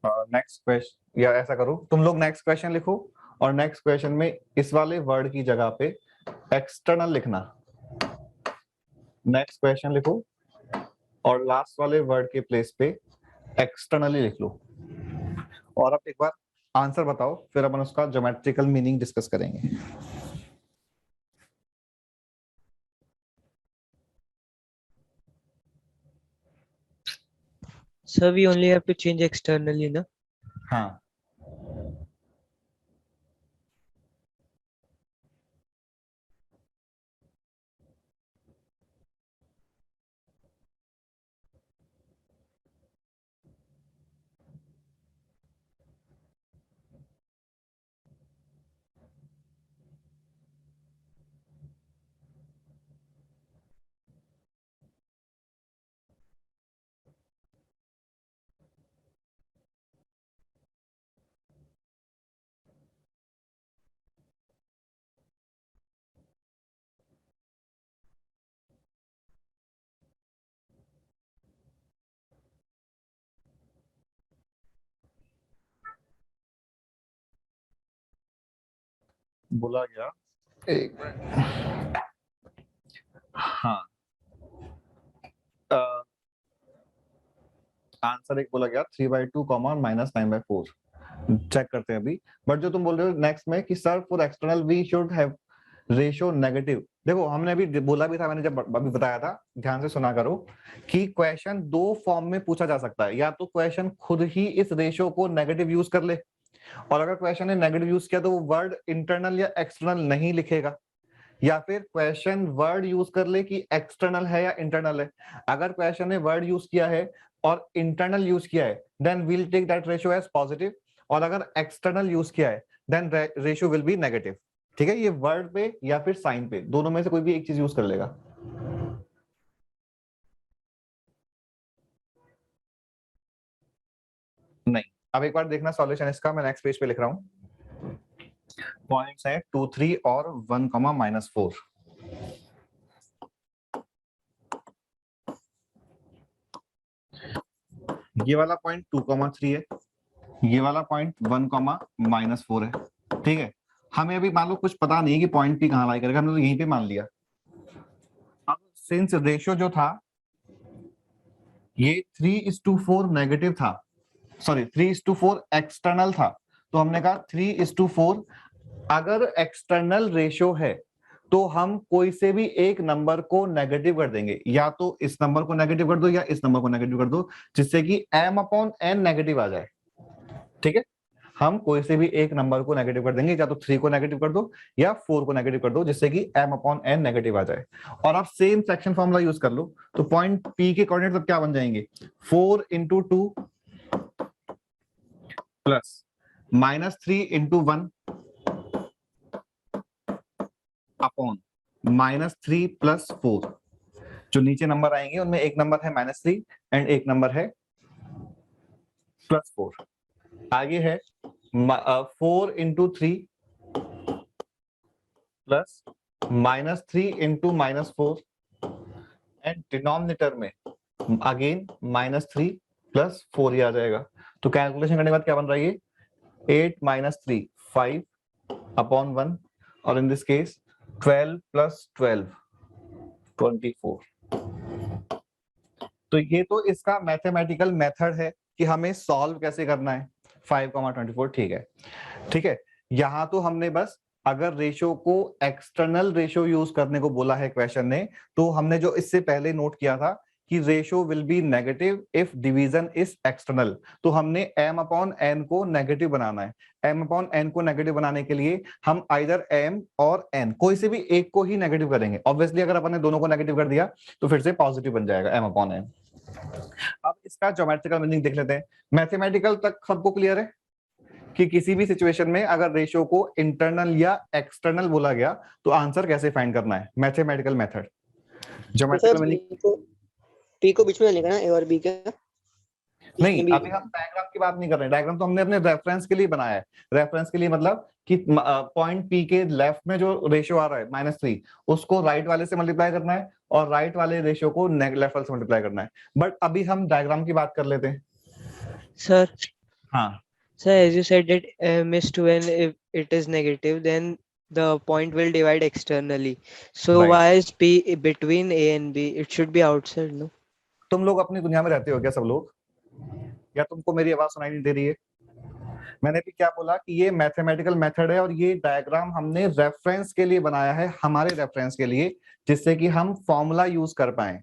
नेक्स्ट क्वेश्चन, या ऐसा करो तुम लोग नेक्स्ट क्वेश्चन लिखो और नेक्स्ट क्वेश्चन में इस वाले वर्ड की जगह पे एक्सटर्नल लिखना, नेक्स्ट क्वेश्चन लिखो और लास्ट वाले वर्ड के प्लेस पे एक्सटर्नली लिख लो, और अब एक बार आंसर बताओ, फिर अपन उसका ज्योमेट्रिकल मीनिंग डिस्कस करेंगे। So we only have to change externally, na? हाँ, बोला गया, एक मिनट, हाँ आंसर एक बोला गया 3/2 -9/4, चेक करते हैं अभी। बट जो तुम बोल रहे हो नेक्स्ट में कि sir for external we should have ratio negative, देखो हमने अभी बोला भी था, मैंने जब अभी बताया था, ध्यान से सुना करो कि क्वेश्चन दो फॉर्म में पूछा जा सकता है, या तो क्वेश्चन खुद ही इस रेशियो को नेगेटिव यूज कर ले, और अगर क्वेश्चन ने नेगेटिव यूज किया तो वो वर्ड इंटरनल या एक्सटर्नल नहीं लिखेगा, या फिर क्वेश्चन वर्ड यूज कर ले कि एक्सटर्नल है या इंटरनल है। अगर क्वेश्चन ने वर्ड यूज किया है और इंटरनल यूज किया है then we'll take that ratio as positive, और अगर एक्सटर्नल यूज किया है then ratio will be negative. ठीक है, ये वर्ड पे या फिर साइन पे, दोनों में से कोई भी एक चीज यूज कर लेगा। नहीं, अब एक बार देखना सॉल्यूशन इसका, मैं नेक्स्ट पेज पे लिख रहा हूं। पॉइंट्स है 2, 3 और 1, -4। ये वाला पॉइंट 2, 3 है, ये वाला पॉइंट 1, -4 है। ठीक है, हमें अभी मान लो कुछ पता नहीं है कि पॉइंट पी कहां लाई करेगा, हमने तो यहीं पे मान लिया। अब सिंस रेशियो जो था ये 3:4 नेगेटिव था, सॉरी 3:4 एक्सटर्नल था, तो हमने कहा 3:4 अगर एक्सटर्नल रेशियो है तो हम कोई से भी एक नंबर को नेगेटिव कर देंगे, या तो इस नंबर को नेगेटिव कर दो या इस नंबर को नेगेटिव कर दो, जिससे कि m/n नेगेटिव आ जाए। ठीक है, हम कोई से भी एक नंबर को नेगेटिव कर देंगे, या तो 3 को नेगेटिव कर दो या 4 को नेगेटिव कर दो, जिससे कि m/n नेगेटिव आ जाए। और आप सेम सेक्शन फॉर्मूला यूज कर लो, तो पॉइंट P के कोऑर्डिनेट अब क्या बन जाएंगे, 4 × 2 प्लस -3 × 1 अपॉन -3 + 4। जो नीचे नंबर आएंगे उनमें एक नंबर है -3 एंड एक नंबर है +4। आगे है 4 × 3 प्लस -3 × -4 एंड डिनोमिनेटर में अगेन -3 + 4 ही आ जाएगा। तो कैलकुलेशन करने के बाद क्या बन रहा है, ये 8 - 3 5 अपॉन 1, और इन दिस केस 12 + 12 24। तो ये तो इसका मैथमेटिकल मेथड है कि हमें सॉल्व कैसे करना है 5, 24। ठीक है, ठीक है। यहां तो हमने बस अगर रेशो को एक्सटर्नल रेशो यूज करने को बोला है क्वेश्चन ने, तो हमने जो इससे पहले नोट किया था कि ratio will be negative if division is external, तो हमने m/n को नेगेटिव बनाना है। m/n को नेगेटिव बनाने के लिए हम आइदर m और n कोई से भी एक को ही नेगेटिव करेंगे। ऑब्वियसली अगर अपन ने दोनों को नेगेटिव कर दिया तो फिर से पॉजिटिव बन जाएगा m/n। अब इसका ज्योमेट्रिकल मीनिंग देख लेते हैं। मैथमेटिकल तक सबको क्लियर है कि किसी भी सिचुएशन में अगर रेशो को इंटरनल या एक्सटर्नल बोला गया तो आंसर कैसे फाइंड करना है, mathematical method. Geometrical meaning P को बीच में लेने का ना, A और B का। नहीं, अभी हम डायग्राम की बात नहीं कर रहे हैं। डायग्राम तो हमने अपने रेफरेंस के लिए बनाया है। रेफरेंस के लिए मतलब कि पॉइंट P के लेफ्ट में जो रेशियो आ रहा है -3, उसको राइट वाले से मल्टीप्लाई करना है और राइट वाले रेशियो को लेफ्ट वाले से मल्टीप्लाई करना है। बट अभी हम डायग्राम की बात कर लेते हैं। Sir, हाँ sir, as you said that m is to n, if it is negative, then the point will divide externally. So Right. why is P between A and B? It should be outside, no? तुम लोग अपनी दुनिया में रहते हो क्या सब लोग, या तुमको मेरी आवाज सुनाई नहीं दे रही है? मैंने भी क्या बोला कि ये मैथमेटिकल मेथड है और ये डायग्राम हमने रेफरेंस के लिए बनाया है, हमारे रेफरेंस के लिए, जिससे कि हम फॉर्मूला यूज कर पाए।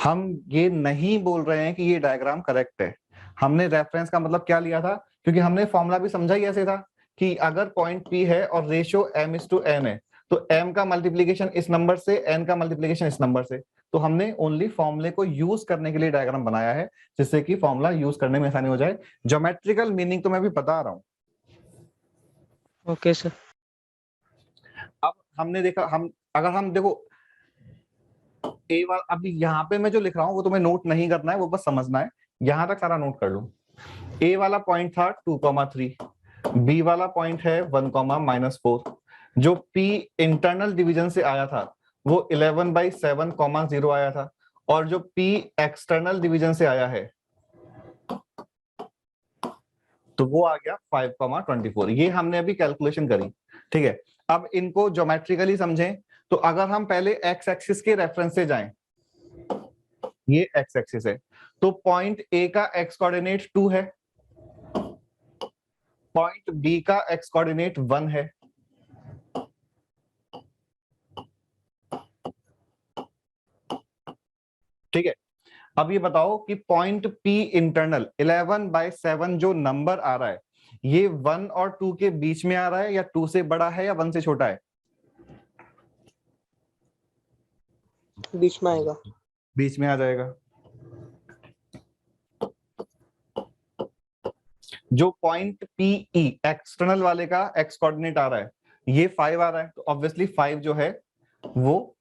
हम ये नहीं बोल रहे हैं कि ये डायग्राम करेक्ट है। हमने रेफरेंस का मतलब क्या लिया था, क्योंकि हमने फॉर्मूला भी समझा ही ऐसे था कि अगर पॉइंट P है और रेशियो m/n है, तो m का मल्टीप्लीकेशन इस नंबर से, n का मल्टीप्लीकेशन इस नंबर से। तो हमने ओनली फॉर्मूले को यूज करने के लिए डायग्राम बनाया है, जिससे कि फॉर्मूला यूज करने में आसानी हो जाए। ज्योमेट्रिकल मीनिंग तो मैं भी बता रहा हूं। Okay, sir. अब हमने देखा, अगर हम देखो ए वाला, अभी यहाँ पे मैं जो लिख रहा हूँ वो तुम्हें नोट नहीं करना है, वो बस समझना है। यहां तक सारा नोट कर लो। ए वाला पॉइंट था 2,3, बी वाला पॉइंट है 1,-4। जो पी इंटरनल डिवीजन से आया था वो 11/7,0 आया था, और जो पी एक्सटर्नल डिवीजन से आया है तो वो आ गया 5,24। ये हमने अभी कैलकुलेशन करी। ठीक है, अब इनको ज्योमेट्रिकली समझें तो अगर हम पहले एक्स एक्सिस के रेफरेंस से जाएं, ये एक्स एक्सिस है, तो पॉइंट ए का एक्स कोऑर्डिनेट 2 है, पॉइंट बी का एक्स कोऑर्डिनेट 1 है, ठीक है। अब ये बताओ कि पॉइंट पी इंटरनल 11/7 जो नंबर आ रहा है, ये 1 और 2 के बीच में आ रहा है या 2 से बड़ा है या 1 से छोटा है? बीच में आएगा। बीच में आ जाएगा। जो पॉइंट पी ई एक्सटर्नल वाले का एक्स कोऑर्डिनेट आ रहा है, ये 5 आ रहा है, तो ऑब्वियसली 5 जो है वो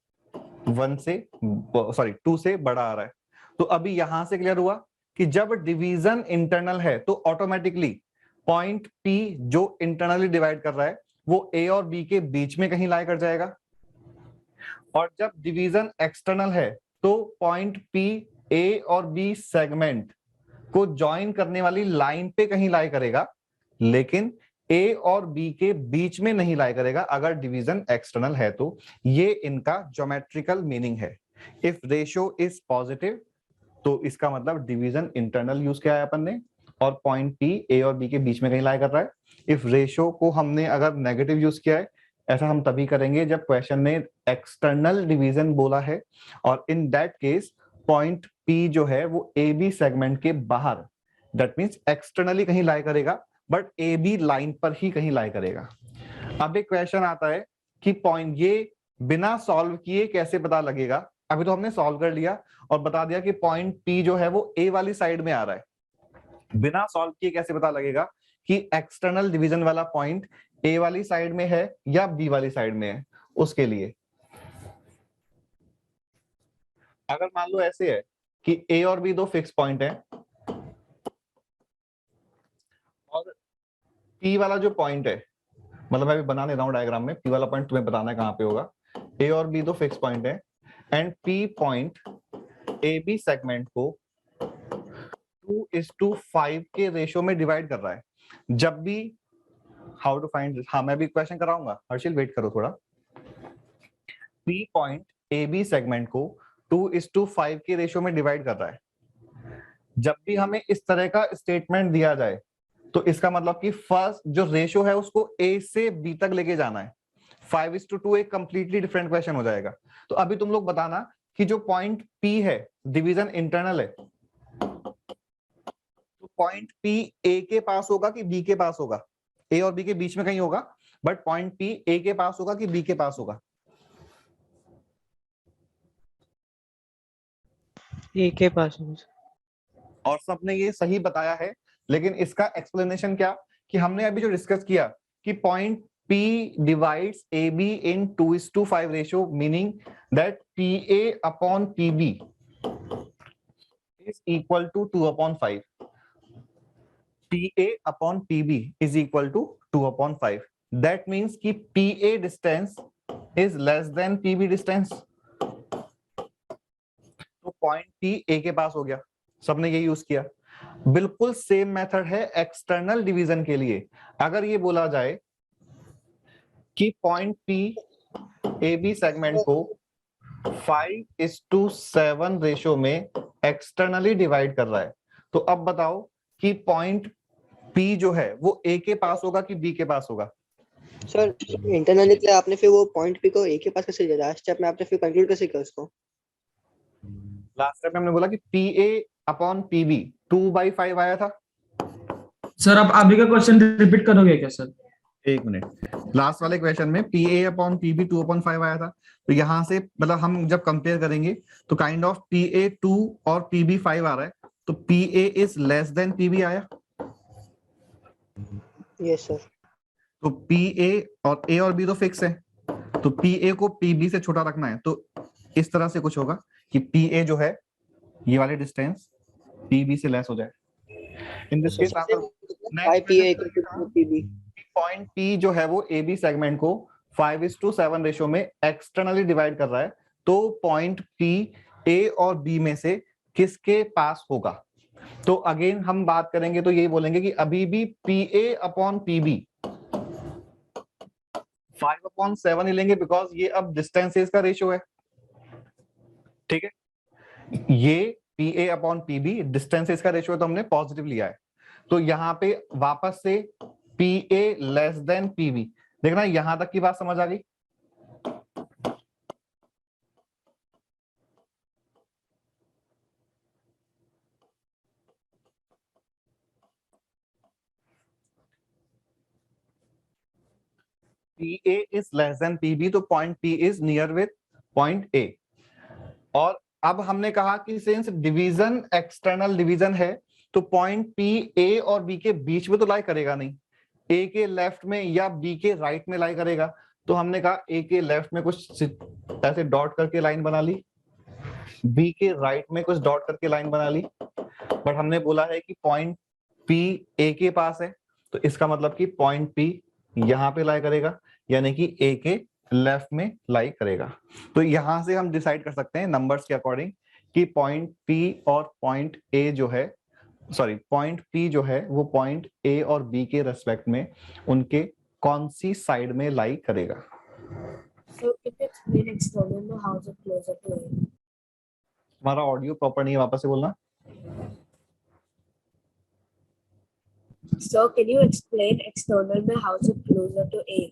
2 से बड़ा आ रहा है। तो अभी यहां से क्लियर हुआ कि जब डिवीजन इंटरनल है तो ऑटोमेटिकली पॉइंट पी जो इंटरनली डिवाइड कर रहा है वो ए और बी के बीच में कहीं लाई कर जाएगा, और जब डिवीजन एक्सटर्नल है तो पॉइंट पी ए और बी सेगमेंट को ज्वाइन करने वाली लाइन पे कहीं लाई करेगा, लेकिन ए और बी के बीच में नहीं लाई करेगा अगर डिवीजन एक्सटर्नल है तो। ये इनका ज्योमेट्रिकल मीनिंग है। इफ रेशियो इज पॉजिटिव तो इसका मतलब डिवीजन इंटरनल यूज किया है अपन ने, और पॉइंट पी ए और बी के बीच में कहीं लाई कर रहा है। इफ रेशियो को हमने अगर नेगेटिव यूज किया है ऐसा हम तभी करेंगे जब क्वेश्चन ने एक्सटर्नल डिवीजन बोला है, और in that case point P जो है वो AB सेगमेंट के बाहर, दैट मींस एक्सटर्नली कहीं लाई करेगा, बट AB लाइन पर ही कहीं लाई करेगा। अब एक क्वेश्चन आता है कि पॉइंट ये बिना सॉल्व किए कैसे पता लगेगा। अभी तो हमने सॉल्व कर लिया और बता दिया कि पॉइंट P जो है वो A वाली साइड में आ रहा है, बिना सॉल्व किए कैसे पता लगेगा कि एक्सटर्नल डिवीजन वाला पॉइंट A वाली साइड में है या B वाली साइड में है। उसके लिए अगर मान लो ऐसे है कि A और B दो फिक्स पॉइंट है, और P वाला जो पॉइंट है, मतलब मैं अभी बना ले रहा हूं डायग्राम में, P वाला पॉइंट तुम्हें बताना है कहां पे होगा। A और B दो फिक्स पॉइंट है and P point AB segment को 2:5 के रेशियो में डिवाइड कर रहा है। जब भी हाउ टू फाइंड, हाँ मैं भी क्वेश्चन कराऊंगा, हर्षिल वेट करो थोड़ा। P पॉइंट AB सेगमेंट को 2:5 के रेशियो में डिवाइड कर रहा है। जब भी हमें इस तरह का स्टेटमेंट दिया जाए तो इसका मतलब कि फर्स्ट जो रेशियो है उसको A से B तक लेके जाना है। 5:2 एक कंप्लीटली डिफरेंट क्वेश्चन हो जाएगा। तो अभी तुम लोग बताना कि जो पॉइंट P है डिवीजन इंटरनल है, तो पॉइंट P A के पास होगा कि B के पास होगा? A और B के बीच में कहीं होगा, बट पॉइंट P A के पास होगा कि B के पास होगा? A के पास होगा। और सबने ये सही बताया है, लेकिन इसका एक्सप्लेनेशन क्या कि हमने अभी जो डिस्कस किया कि point P divides AB in 2:5 ratio, meaning that PA upon PB is equal to 2/5. PA upon PB is equal to 2/5. That means कि PA distance is less than PB distance. तो point P A के पास हो गया, सबने ये use किया। बिल्कुल same method है एक्सटर्नल डिवीजन के लिए। अगर ये बोला जाए कि पॉइंट P AB सेगमेंट को 5:7 रेशियो में एक्सटर्नली डिवाइड कर रहा है, तो अब बताओ कि पॉइंट P जो है वो A के पास होगा कि B के पास होगा? सर इंटरनली के लिए आपने फिर वो पॉइंट P को A के पास कैसे दिया? लास्ट स्टेप में आपने फिर कंक्लूड कैसे किया उसको? लास्ट स्टेप में हमने बोला कि PA अपॉन PB 2/5 आया था। सर आप अभी का क्वेश्चन रिपीट करोगे क्या सर? एक मिनट, लास्ट वाले क्वेश्चन में PA अपॉन PB 2/5 आया था, तो यहां से मतलब हम जब कंपेयर करेंगे तो काइंड ऑफ PA 2 और PB 5 आ रहा है, तो PA is less than PB आया। Yes sir. तो PA और A और B तो फिक्स है, तो PA को PB से छोटा रखना है, तो इस तरह से कुछ होगा कि PA जो है ये वाले डिस्टेंस PB से लेस हो जाए। इन दिस केस पॉइंट P जो है वो AB सेगमेंट को 5:7 रेशियो में एक्सटर्नली डिवाइड कर रहा है, तो पॉइंट P A और B में से किसके पास होगा? तो अगेन हम बात करेंगे तो यही बोलेंगे कि अभी भी PA अपॉन PB 5/7 ही लेंगे, बिकॉज ये अब डिस्टेंसेस का रेशियो है। ठीक है, ये PA अपॉन PB डिस्टेंसेस का रेशियो है, तो हमने पॉजिटिव लिया है। तो यहाँ पे वापस से PA लेस देन PB, देखना यहां तक की बात समझ आ गई? PA is less than PB, तो point P is near with point A। और अब हमने कहा कि सिंस डिवीजन एक्सटर्नल डिवीजन है, तो पॉइंट P A और B के बीच में तो लाई करेगा नहीं, A के लेफ्ट में या B के राइट में लाई करेगा। तो हमने कहा A के लेफ्ट में कुछ ऐसे डॉट करके लाइन बना ली, B के राइट में कुछ डॉट करके लाइन बना ली, बट हमने बोला है कि पॉइंट P A के पास है, तो इसका मतलब कि पॉइंट P यहाँ पे लाई करेगा, यानी कि A के लेफ्ट में लाई करेगा। तो यहां से हम डिसाइड कर सकते हैं नंबर्स के अकॉर्डिंग कि पॉइंट P और पॉइंट A जो है, सॉरी पॉइंट P जो है वो पॉइंट A और B के रेस्पेक्ट में उनके कौन सी साइड में लाई करेगा। So if it's been external, how is it closer to A? तुम्हारा ऑडियो प्रॉपर नहीं है, वापस से बोलना। So can you explain external में how is it closer to A?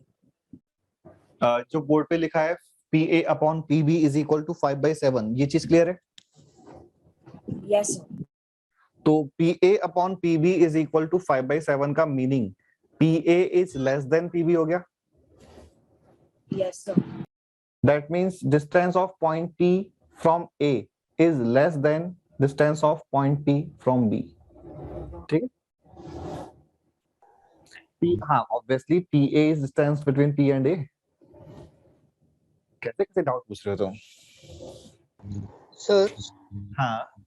जो बोर्ड पे लिखा है PA upon PB is equal to 5/7, ये चीज क्लियर है? Yes, sir. तो PA upon PB is equal to 5/7 का meaning PA is less than PB हो गया. Yes, sir. That means distance of point P from A is less than distance of point P from B. ठीक है? P, हाँ, obviously PA is distance between P and A. कैसे कैसे doubt पूछ रहे हो तुम? सर हाँ,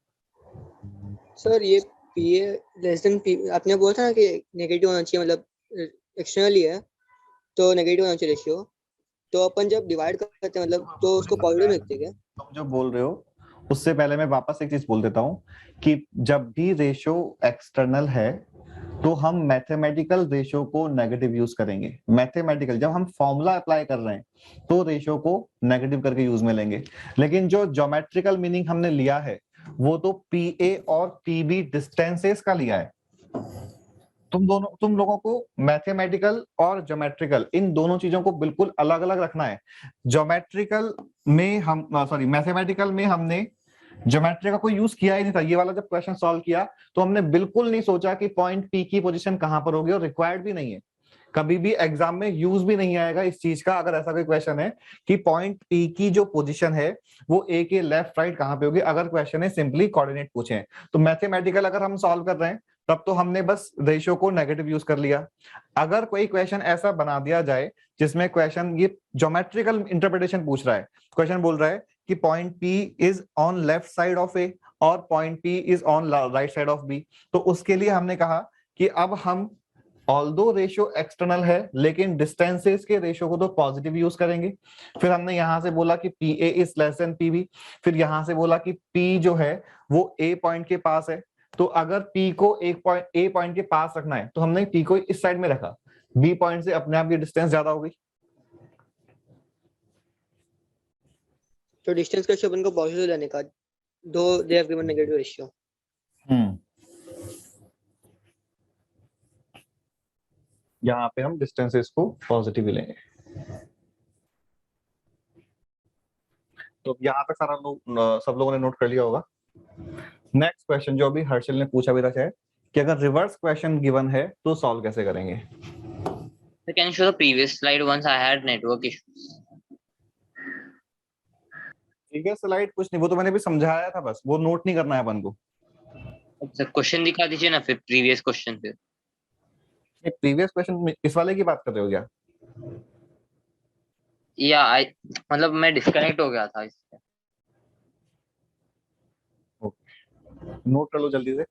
सर ये PA लेस देन P आपने बोला था ना कि नेगेटिव होना चाहिए, मतलब एक्सटर्नली है तो नेगेटिव होना चाहिए रेशियो, तो अपन जब डिवाइड करते हैं मतलब तो उसको पॉजिटिव लिखते हैं क्या? तुम जो बोल रहे हो उससे पहले मैं वापस एक चीज बोल देता हूँ कि जब भी रेशियो एक्सटर्नल है तो हम मैथमेटिकल रेशियो को नेगेटिव यूज करेंगे. मैथमेटिकल जब हम फॉर्मूला अप्लाई कर रहे हैं तो रेशियो को नेगेटिव करके यूज में लेंगे. लेकिन जो ज्योमेट्रिकल मीनिंग हमने लिया है वो तो PA और PB डिस्टेंसेस का लिया है. तुम लोगों को मैथमेटिकल और ज्योमेट्रिकल इन दोनों चीजों को बिल्कुल अलग अलग रखना है. ज्योमेट्रिकल में हम मैथमेटिकल में हमने ज्योमेट्री का कोई यूज किया ही नहीं था. ये वाला जब क्वेश्चन सॉल्व किया तो हमने बिल्कुल नहीं सोचा कि पॉइंट P की पोजीशन कहां पर होगी, और रिक्वायर्ड भी नहीं है. कभी भी एग्जाम में यूज भी नहीं आएगा इस चीज का अगर ऐसा कोई क्वेश्चन है कि पॉइंट P की जो पोजीशन है वो A के लेफ्ट राइट कहां पे होगी, अगर क्वेश्चन है सिंपली कोऑर्डिनेट पूछे. तो मैथमेटिकल अगर हम सॉल्व कर रहे हैं तब तो हमने बस रेशियो को नेगेटिव यूज कर लिया. अगर कोई क्वेश्चन ऐसा बना दिया जाए जिसमें क्वेश्चन ये ज्योमेट्रिकल इंटरप्रिटेशन पूछ रहा है, क्वेश्चन बोल रहा है कि point P is on left side of A और point P is on right side of B, तो उसके लिए हमने कहा कि अब हम ऑल्दो रेशियो एक्सटर्नल है लेकिन डिस्टेंसेस के रेशियो को तो पॉजिटिव यूज करेंगे. फिर हमने यहां से बोला कि PA is less than PB, फिर यहां से बोला कि P जो है वो A पॉइंट के पास है, तो अगर P को A पॉइंट के पास रखना है तो हमने P को इस साइड में रखा. B पॉइंट से अपने आप ये डिस्टेंस ज्यादा हो गई. तो डिस्टेंस का रेशियो अपन को पॉजिटिव लेने का, दो they have given negative ratio. यहाँ पे हम डिस्टेंसेस को पॉजिटिव लेंगे. तो यहाँ तक सारा सब लोगों ने नोट कर लिया होगा. नेक्स्ट क्वेश्चन जो अभी हर्षल ने पूछा भी था है कि अगर रिवर्स क्वेश्चन गिवन है तो सॉल्व कैसे करेंगे. Can you show the previous slide once I had network issues? Previous slide कुछ नहीं, वो तो मैंने भी समझाया था, बस वो नोट नहीं करना है अपन को. अच्छा क्वेश्चन दिखा दीजिए ना फिर प्रीवियस क्वेश्चन फिर. प्रीवियस क्वेश्चन इस वाले की बात कर रहे हो क्या? या मतलब मैं डिस्कनेक्ट हो गया था इससे. नोट कर लो जल्दी से.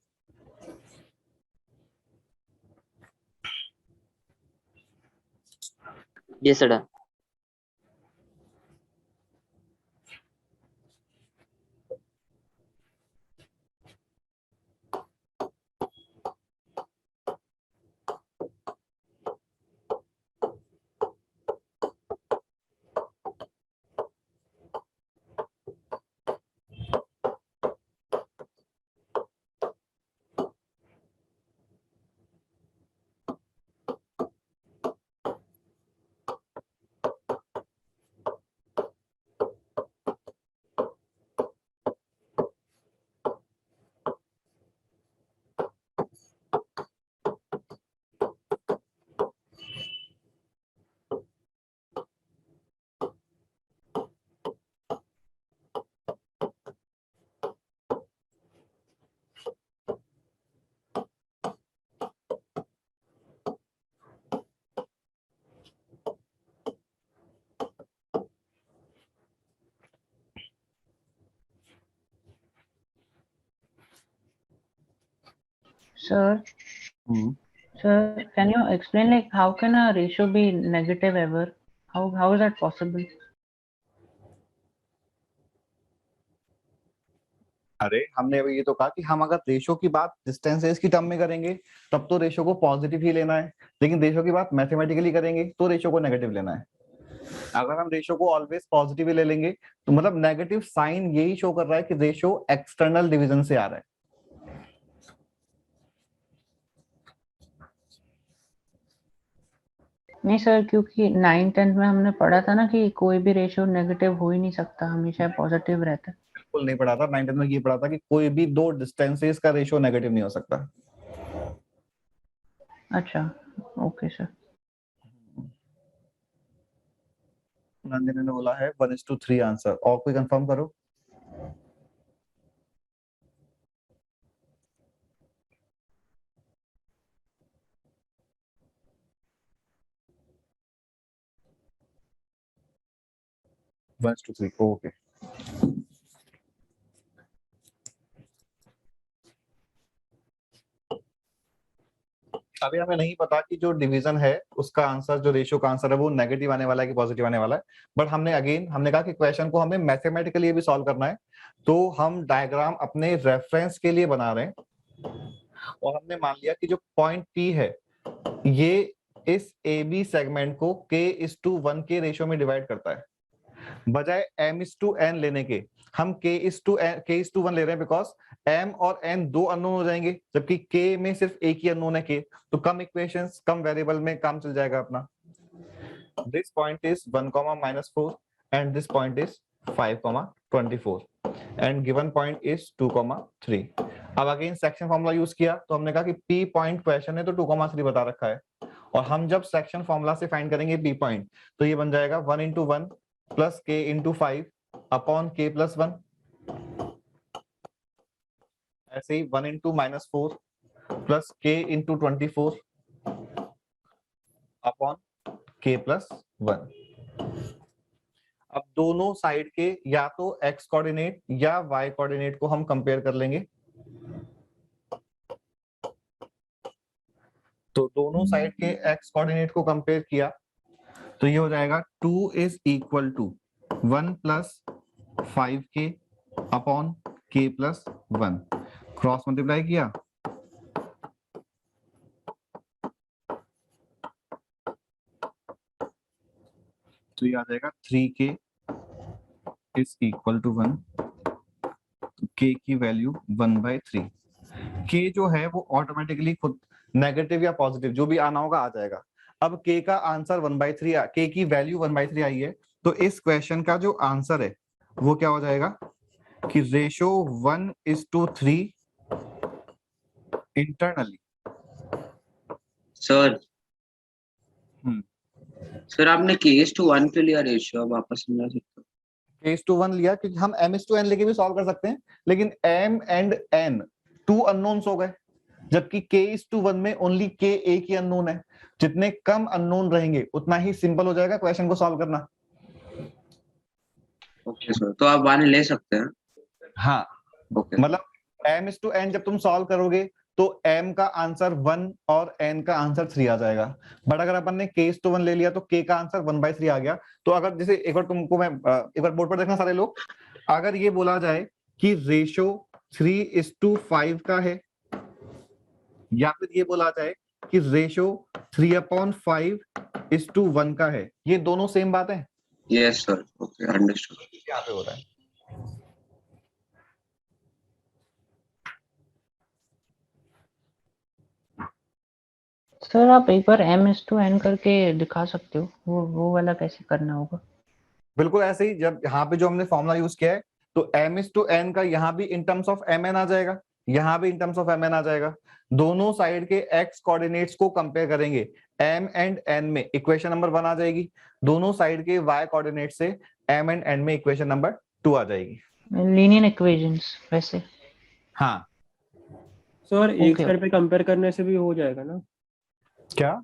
ये sir Sir, sir, can you explain like how can a ratio be negative ever? How is that possible? अरे हमने अभी ये तो कहा कि हम अगर रेशियो की बात डिस्टेंसेस की टर्म में करेंगे तब तो रेशियो को पॉजिटिव ही लेना है, लेकिन रेशियो की बात मैथमेटिकली करेंगे तो रेशियो को नेगेटिव लेना है. अगर हम रेशियो को ऑलवेज पॉजिटिव ही ले लेंगे तो मतलब नेगेटिव साइन यही शो कर रहा है कि रेशियो एक्सटर्नल डिवीजन से आ रहा है. नहीं सर, क्योंकि 9th-10th में हमने पढ़ा था ना कि कोई भी रेशियो नेगेटिव हो ही नहीं सकता, हमेशा पॉजिटिव रहता है। बिल्कुल नहीं पढ़ा था, 9th में ये पढ़ा था कि कोई भी दो डिस्टेंसेस का रेशियो नेगेटिव नहीं हो सकता। अच्छा, ओके सर। नंदिनी ने बोला है 1:3 आंसर, और कोई कंफर्म करो। One two three, okay. अभी हमें नहीं पता कि जो डिवीजन है उसका आंसर, जो रेशियो का आंसर है वो नेगेटिव आने वाला है कि पॉजिटिव आने वाला है, बट हमने कहा कि क्वेश्चन को हमें मैथमेटिकली भी सॉल्व करना है, तो हम डायग्राम अपने रेफरेंस के लिए बना रहे हैं। और हमने मान लिया कि जो पॉइंट P है ये इस AB सेगमेंट को K:1 के रेशियो में डिवाइड करता है। बजाय M:n लेने के हम K:1 ले रहे हैं, बिकॉज M और N दो अननोन हो जाएंगे, जबकि K में सिर्फ एक ही अननोन है K, तो कम इक्वेशंस कम वेरिएबल में काम चल जाएगा अपना। This point is 1, -4 and this point is 5, 24 and given point is 2, 3। अब अगेन सेक्शन फॉर्मूला यूज किया, तो हमने कहा कि P पॉइंट क्वेश्चन है तो 2, 3 बता रखा है, और हम जब सेक्शन फॉर्मूला से फाइंड करेंगे P पॉइंट, तो ये बन जाएगा 1 × 1 प्लस K × 5 अपॉन K+1, ऐसे ही 1 × -4 प्लस K × 24 अपॉन K+1। अब दोनों साइड के या तो x कोऑर्डिनेट या y कोऑर्डिनेट को हम कंपेयर कर लेंगे, तो दोनों साइड के x कोऑर्डिनेट को कंपेयर किया तो ये हो जाएगा 2 = 1 + 5K upon K+1, cross multiply किया तो ये आ जाएगा 3K = 1, K की वैल्यू 1/3। K जो है वो ऑटोमेटिकली खुद नेगेटिव या पॉजिटिव जो भी आना होगा आ जाएगा। अब K का आंसर 1/3, K की वैल्यू 1/3 आई है, तो इस क्वेश्चन का जो आंसर है वो क्या हो जाएगा कि रेशियो 1:3 इंटरनली। सर सर आपने K:1 पे लिया रेशियो, अब वापस समझा सकते हो? K:1 लिया क्योंकि हम M:n लेके भी सॉल्व कर सकते हैं, लेकिन M and N 2 अननोन्स हो गए, जबकि K:1 में ओनली K एक ही अननोन है। जितने कम अननोन रहेंगे उतना ही सिंपल हो जाएगा क्वेश्चन को सॉल्व करना। ओके सर, तो आप 1 ले सकते हैं। हाँ, ओके मतलब M:n जब तुम सॉल्व करोगे तो M का आंसर 1 और N का आंसर 3 आ जाएगा, बट अगर अपन ने K:1 ले लिया तो K का आंसर 1/3 आ गया। तो अगर जैसे एक बार तुमको मैं एक बार बोर्ड पर देखना सारे लोग, अगर ये बोला जाए कि रेशियो 3:5 का है, या फिर ये बोला जाए कि रेशियो 3/5 का है, ये दोनों सेम बात है। Yes sir, okay understood. यहाँ पे हो रहा है। सर आप एक बार M:n करके दिखा सकते हो, वो वाला कैसे करना होगा? बिल्कुल ऐसे ही, जब यहाँ पे जो हमने फॉर्मूला यूज किया है तो M:n का यहाँ भी इन टर्म्स ऑफ Mn आ जाएगा, यहाँ भी इन टर्म्स ऑफ Mn आ जाएगा। दोनों साइड के x कोऑर्डिनेट्स को कंपेयर करेंगे, M and N में इक्वेशन नंबर 1 आ जाएगी, दोनों साइड के y कोऑर्डिनेट से M and N में इक्वेशन नंबर 2 आ जाएगी। लीनियर इक्वेशंस वैसे। हाँ सर एक Okay. साइड पे कंपेयर करने से भी हो जाएगा ना? क्या?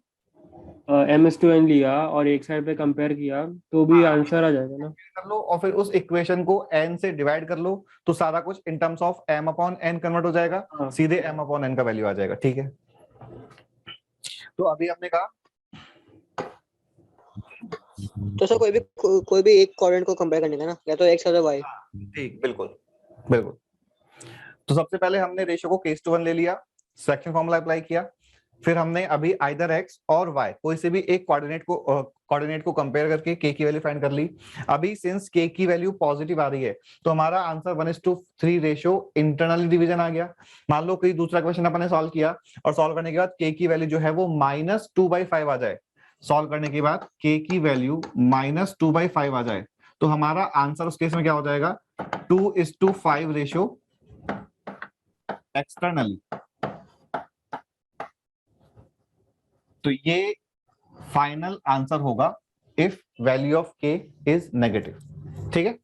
M:n लिया और एक साइड पे कंपेयर किया तो भी आंसर आ जाएगा ना? कर लो और फिर उस इक्वेशन को n से डिवाइड कर लो, तो सारा कुछ in terms of M/n convert हो जाएगा, हाँ। सीधे M/n का वैल्यू आ जाएगा। ठीक है, तो अभी हमने कहा तो सर कोई भी एक कोऑर्डिनेट को कंपेयर करने का ना, या तो x या तो y। ठीक, बिल्कुल बिल्कुल। तो सबसे पहले हमने रेशियो को K:1 ले लिया, सेक्शन फॉर्मूला अप्लाई किया, फिर हमने अभी आइदर x और y कोई से भी एक कोऑर्डिनेट को कंपेयर करके k की वैल्यू फाइंड कर ली। अभी सिंस k की वैल्यू पॉजिटिव आ रही है तो हमारा आंसर 1:3 रेशियो इंटरनली डिवीजन आ गया। मान लो कोई दूसरा क्वेश्चन अपन ने सॉल्व किया और सॉल्व करने के बाद k की वैल्यू जो है वो -2/5 आ जाए, सॉल्व करने के बाद k की वैल्यू -2/5 आ जाए तो हमारा आंसर उस केस में क्या हो जाएगा, 2:5 रेशियो एक्सटर्नली। तो ये फाइनल आंसर होगा if value of k is negative. ठीक है,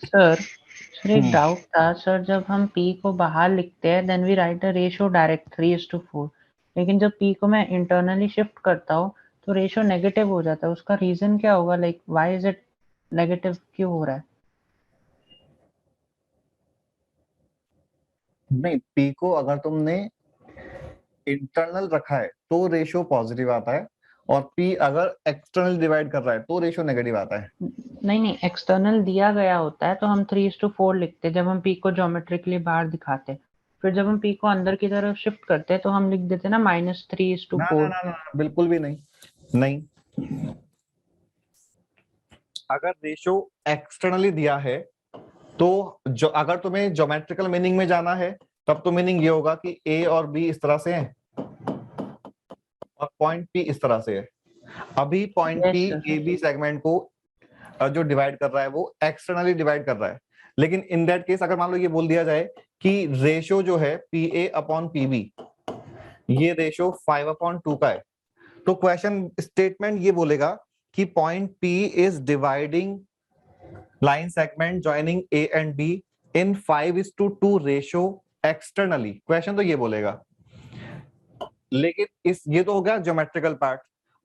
सर एक डाउट था सर, जब हम p को बाहर लिखते हैं then we write a ratio direct 3:4, लेकिन जब p को मैं इंटरनली शिफ्ट करता हूँ तो रेशियो नेगेटिव हो जाता है। उसका रीजन क्या होगा, like why is it negative, क्यों हो रहा है? नहीं, p को अगर तुमने इंटरनल रखा है तो रेशियो पॉजिटिव आता है, और p अगर एक्सटर्नल डिवाइड कर रहा है तो रेशियो नेगेटिव आता है। नहीं, एक्सटर्नल दिया गया होता है तो हम 3:4 लिखते हैं जब हम p को ज्योमेट्रिकली बाहर दिखाते हैं। फिर जब हम p को अंदर की तरफ शिफ्ट करते हैं तो हम लिख देते हैं ना -3:4। ना, बिल्कुल भी नहीं। नहीं, अगर रेशियो एक्सटर्नली दिया है तो जो अगर तुम्हें ज्योमेट्रिकल मीनिंग में जाना है तब तो मीनिंग ये होगा कि a और b इस तरह से है और पॉइंट p इस तरह से है। अभी point p A B segment को जो डिवाइड कर रहा है वो एक्सटर्नली डिवाइड कर रहा है, लेकिन इन दैट केस अगर मान लो ये बोल दिया जाए कि रेशियो जो है PA/PB ये रेशियो 5/2 का है, तो क्वेश्चन स्टेटमेंट ये बोलेगा कि point P is dividing line segment joining A and B in 5:2 ratio externally. Question तो ये बोलेगा, लेकिन इस ये तो हो गया ज्योमेट्रिकल पार्ट।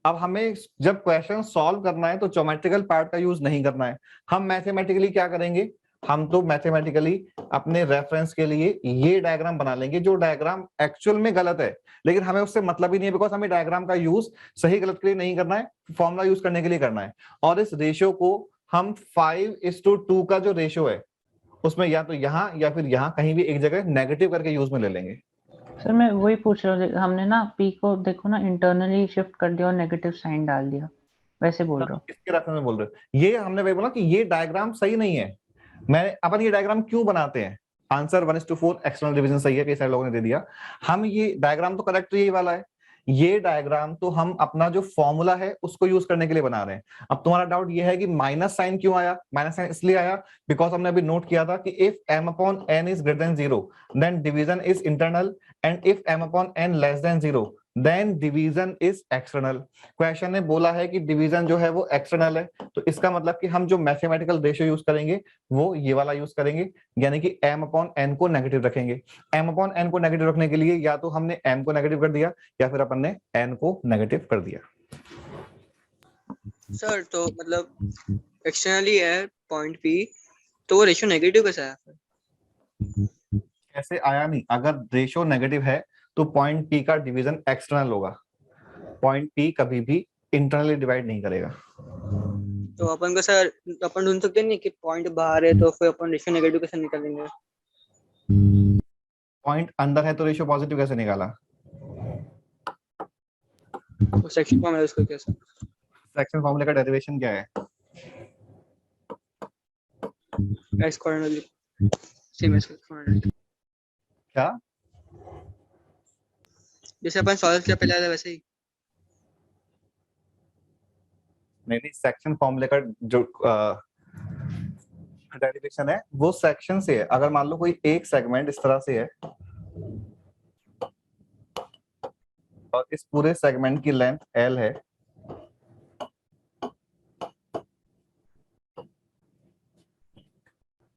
अब हमें जब क्वेश्चन सॉल्व करना है तो ज्योमेट्रिकल पार्ट का यूज नहीं करना है, हम मैथमेटिकली क्या करेंगे, हम तो मैथमेटिकली अपने रेफरेंस के लिए ये डायग्राम बना लेंगे जो डायग्राम एक्चुअल में गलत है, लेकिन हमें उससे मतलब ही नहीं है, बिकॉज हमें डायग्राम का यूज सही गलत के लिए नहीं करना है, फॉर्मूला यूज करने के लिए करना है। और इस रेशियो को हम 5:2 का जो रेशियो है उसमें या तो यहाँ या फिर यहाँ कहीं भी एक जगह नेगेटिव करके यूज में ले लेंगे। सर मैं वही पूछ रहा हूँ, हमने ना p को देखो ना इंटरनली शिफ्ट कर दिया और नेगेटिव साइन डाल दिया, वैसे बोल रहा हूँ। किसके रेफरेंस में बोल रहे हो? ये हमने वही बोला कि ये डायग्राम सही नहीं है। मैं अपन ये डायग्राम क्यों बनाते हैं, आंसर 1:4 एक्सटर्नल डिवीजन सही है, कई सारे लोगों ने दे दिया। हम ये डायग्राम तो करेक्ट यही वाला है, ये डायग्राम तो हम अपना जो फॉर्मूला है उसको यूज करने के लिए बना रहे हैं। अब तुम्हारा डाउट ये है कि माइनस साइन क्यों आया, माइनस साइन इसलिए आया बिकॉज हमने अभी नोट किया था कि if m/n is greater than 0 then division is internal and if m/n less than 0 then division is external. Question ने बोला है कि डिवीजन जो है वो एक्सटर्नल है, तो इसका मतलब कि हम जो मैथमेटिकल रेशियो यूज करेंगे वो ये वाला यूज करेंगे, यानी कि m/n को नेगेटिव रखेंगे। m/n को नेगेटिव रखने के लिए या तो हमने m को नेगेटिव कर दिया या फिर अपन ने n को नेगेटिव कर दिया। सर तो मतलब एक्सटर्नली है पॉइंट P, तो वो रेशियो नेगेटिव कैसे आया फिर? कैसे आया नहीं, अगर रेशियो नेगेटिव है तो पॉइंट P का डिवीजन एक्सटर्नल होगा, पॉइंट P कभी भी इंटरनली डिवाइड नहीं करेगा। तो अपन को सर अपन ढूंढ सकते नहीं कि पॉइंट बाहर है तो फिर अपन रेशियो नेगेटिव कैसे निकालेंगे? पॉइंट अंदर है तो रेशियो पॉजिटिव कैसे निकाला? तो सेक्शन फॉर्मूला उसको कैसे? सेक्शन फॉर्मूले का डेरिवेशन क्या है? X coordinate same x coordinate क्या? जैसे अपन सॉल्व किया पहले वाला वैसे ही। नहीं, सेक्शन फॉर्मूले का जो डेरिवेशन है वो सेक्शन से है। अगर मान लो कोई एक सेगमेंट इस तरह से है और इस पूरे सेगमेंट की लेंथ L है,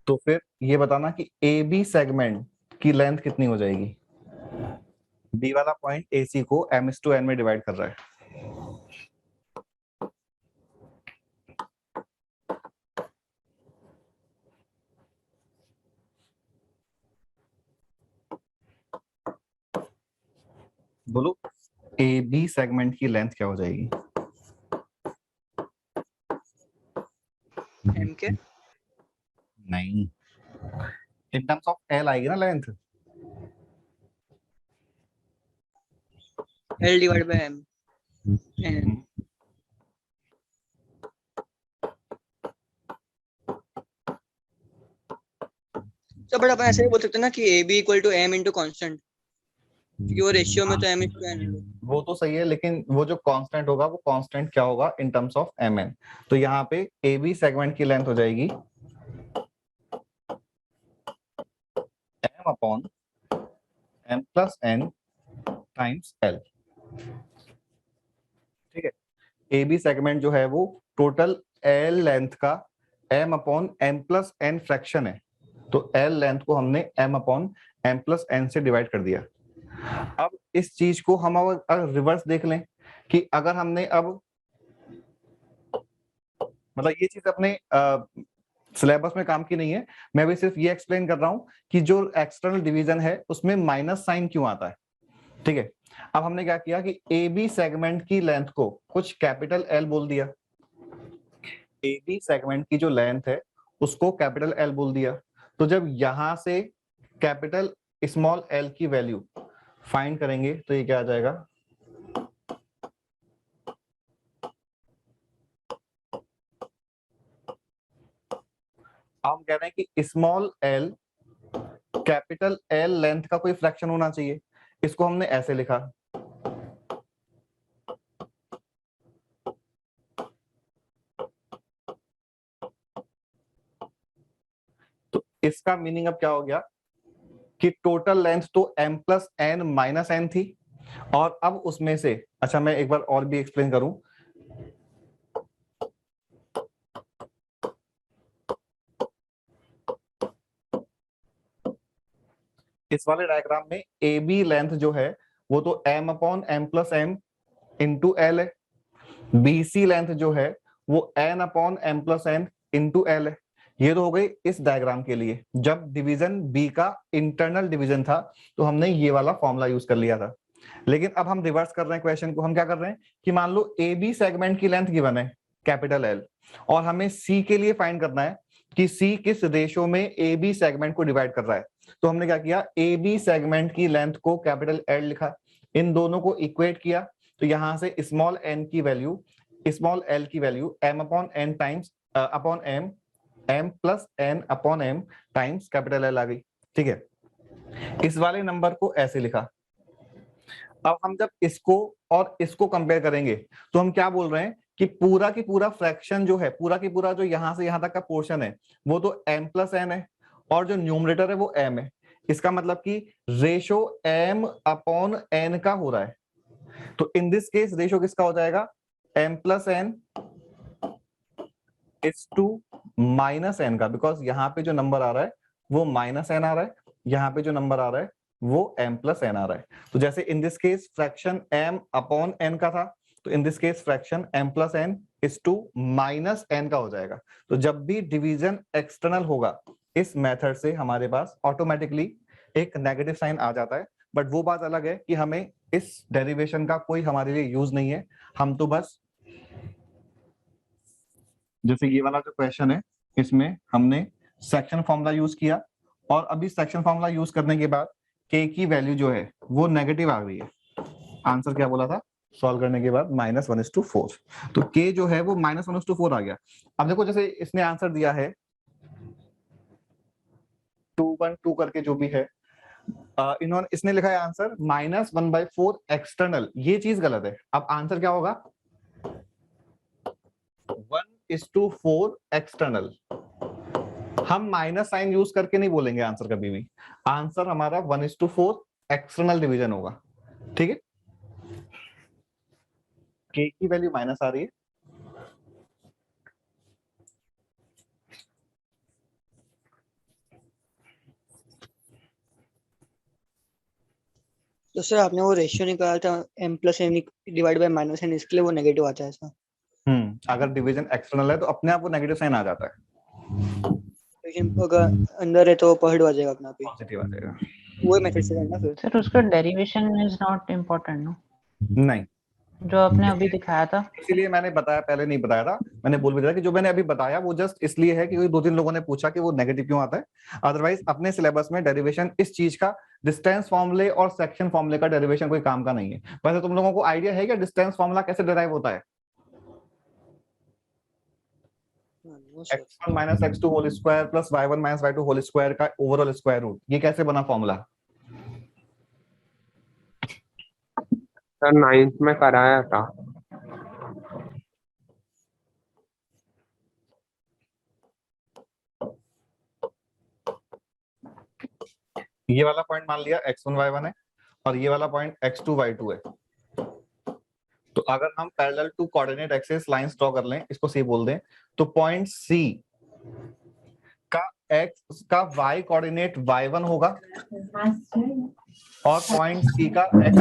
तो फिर ये बताना कि AB सेगमेंट की लेंथ कितनी हो जाएगी। B वाला पॉइंट AC को m/n में डिवाइड कर रहा है। बोलो AB सेगमेंट की लेंथ क्या हो जाएगी? एम के नहीं, इन टर्म्स ऑफ L आएगी ना length. L divide by M N. तो बट अपन ऐसे ही बोल सकते हैं ना कि A B equal to M into constant, क्योंकि वो रेशियो में तो एम इज टू एन। वो तो सही है, लेकिन वो जो कांस्टेंट होगा वो कांस्टेंट क्या होगा इन टर्म्स ऑफ mn। तो यहाँ पे AB सेगमेंट की लेंथ हो जाएगी m upon m plus n times L। ठीक है, AB सेगमेंट जो है वो टोटल L लेंथ का m upon m plus n fraction है। तो L लेंथ को हमने m upon m plus n से डिवाइड कर दिया। अब इस चीज को हम अगर रिवर्स देख लें कि अगर हमने अब मतलब ये चीज अपने सिलेबस में काम की नहीं है, मैं भी सिर्फ ये एक्सप्लेन कर रहा हूं कि जो एक्सटर्नल डिवीजन है उसमें माइनस साइन क्यों आता है। ठीक है, अब हमने क्या किया कि AB सेगमेंट की लेंथ को कुछ कैपिटल L बोल दिया, AB सेगमेंट की जो लेंथ है उसको कैपिटल L बोल दिया। तो जब यहां से कैपिटल स्मॉल l की वैल्यू फाइंड करेंगे तो ये क्या आ जाएगा? हम कह रहे हैं कि small l capital L length का कोई फ्रैक्शन होना चाहिए। इसको हमने ऐसे लिखा, तो इसका मीनिंग अब क्या हो गया कि टोटल लेंथ तो m plus n minus n थी, और अब उसमें से, अच्छा मैं एक बार और भी एक्सप्लेन करूं, इस वाले डायग्राम में AB लेंथ जो है वो तो m upon m plus m into L है। BC लेंथ जो है वो n upon m plus n into L है। ये तो हो गई इस डायग्राम के लिए। जब डिवीजन B का इंटरनल डिवीजन था तो हमने ये वाला फॉर्मूला यूज कर लिया था। लेकिन अब हम रिवर्स कर रहे हैं क्वेश्चन को। हम क्या कर रहे हैं कि मान लो AB सेगमेंट की लेंथ गिवन है कैपिटल L, और हमें C के लिए फाइंड करना है कि C किस रेशो में AB सेगमेंट को डिवाइड कर रहा है। तो हमने क्या किया, AB सेगमेंट की लेंथ को कैपिटल L लिखा, इन दोनों को इक्वेट किया, तो यहां से स्मॉल n की वैल्यू, स्मॉल l की value m upon n times upon m plus n upon m times capital L आ गई। ठीक है, इस वाले नंबर को ऐसे लिखा। अब हम जब इसको और इसको कंपेयर करेंगे तो हम क्या बोल रहे हैं कि पूरा की पूरा फ्रैक्शन जो है, पूरा की पूरा जो यहां से यहां तक का पोर्शन है वो तो m प्लस n है, और जो न्यूमरेटर है वो m है। इसका मतलब कि रेशो m अपॉन n का हो रहा है। तो इन दिस केस रेशो किसका हो जाएगा, m plus n is to minus n का, बिकॉज यहाँ पे जो नंबर आ रहा है वो माइनस n आ रहा है, यहाँ पे जो नंबर आ रहा है वो m प्लस n आ रहा है। तो जैसे in this case fraction m upon n का था, तो in this case fraction m plus n is to minus n का हो जाएगा। तो जब भी डिवीजन एक्सटर्नल होगा इस मेथड से हमारे पास ऑटोमेटिकली एक नेगेटिव साइन आ जाता है। बट वो बात अलग है कि हमें इस डेरिवेशन का कोई हमारे लिए यूज नहीं है। हम तो बस जैसे ये वाला जो क्वेश्चन है इसमें हमने सेक्शन फॉर्मूला यूज किया, और अभी सेक्शन फॉर्मूला यूज करने के बाद k की वैल्यू जो है वो नेगेटिव आ गई है। आंसर क्या बोला था सॉल्व करने के बाद -1:4, तो k जो है वो -1:4 आ गया। अब देखो जैसे इसने आंसर दिया है 212 करके जो भी है, इसने लिखा है आंसर -1/4 एक्सटर्नल, ये चीज गलत है। अब आंसर क्या होगा 1:4 एक्सटर्नल। हम माइनस साइन यूज करके नहीं बोलेंगे आंसर कभी भी, आंसर हमारा 1:4 एक्सटर्नल डिवीजन होगा, ठीक है। k की वैल्यू माइनस आ रही है, तो सर आपने वो रेशियो निकाला था m+n डिवाइड बाय -n, इसके लिए वो नेगेटिव आता है ऐसा। अगर डिवीजन एक्सटर्नल है तो अपने आप वो नेगेटिव साइन आ जाता है, लेकिन अगर अंदर है तो पॉजिटिव आ जाएगा अपना पे, पॉजिटिव आ जाएगा। वो मेथड से करना फिर। सर उसका derivation is not important no, नहीं, जो आपने अभी दिखाया था। इसीलिए मैंने बताया, पहले नहीं बताया था, मैंने बोल भी दिया कि जो मैंने अभी बताया वो जस्ट इसलिए है कि 2-3 लोगों ने पूछा कि वो नेगेटिव क्यों आता है। अदरवाइज अपने सिलेबस में डेरिवेशन इस चीज का डिस्टेंस फॉर्मूले और सेक्शन फॉर्मूले का डेरिवेशन कोई काम का नहीं है। वैसे तुम लोगों को आइडिया है क्या डिस्टेंस फॉर्मूला कैसे डिराइव होता है? x1 minus x2 whole square plus y1 minus y2 whole square का ओवरऑल स्क्वायर रूट, ये कैसे बना फॉर्मूला? सर 9th में कराया था। ये वाला पॉइंट मान लिया x1 y1 है और ये वाला पॉइंट x2 y2 है। तो अगर हम parallel to coordinate axis lines draw कर लें, इसको सी बोल दें, तो पॉइंट C का x का y कोऑर्डिनेट y1 होगा और पॉइंट C का x।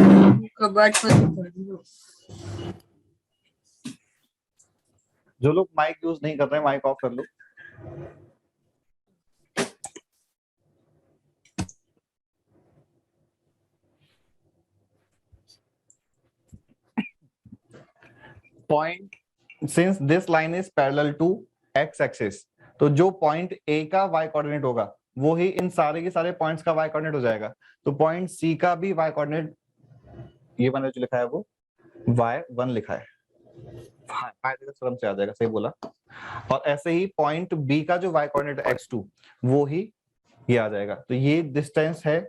जो लोग माइक यूज नहीं कर रहे हैं माइक ऑफ कर लो। Point since this line is parallel to x axis, तो जो पॉइंट A का y कोऑर्डिनेट होगा वो ही इन सारे के सारे पॉइंट्स का y कोऑर्डिनेट हो जाएगा। तो पॉइंट C का भी y कोऑर्डिनेट, ये मैंने जो लिखा है वो y1 लिखा है, थ्योरम से आ जाएगा, सही बोला। और ऐसे ही पॉइंट B का जो y कोऑर्डिनेट x2 वो ही ये आ जाएगा। तो ये डिस्टेंस है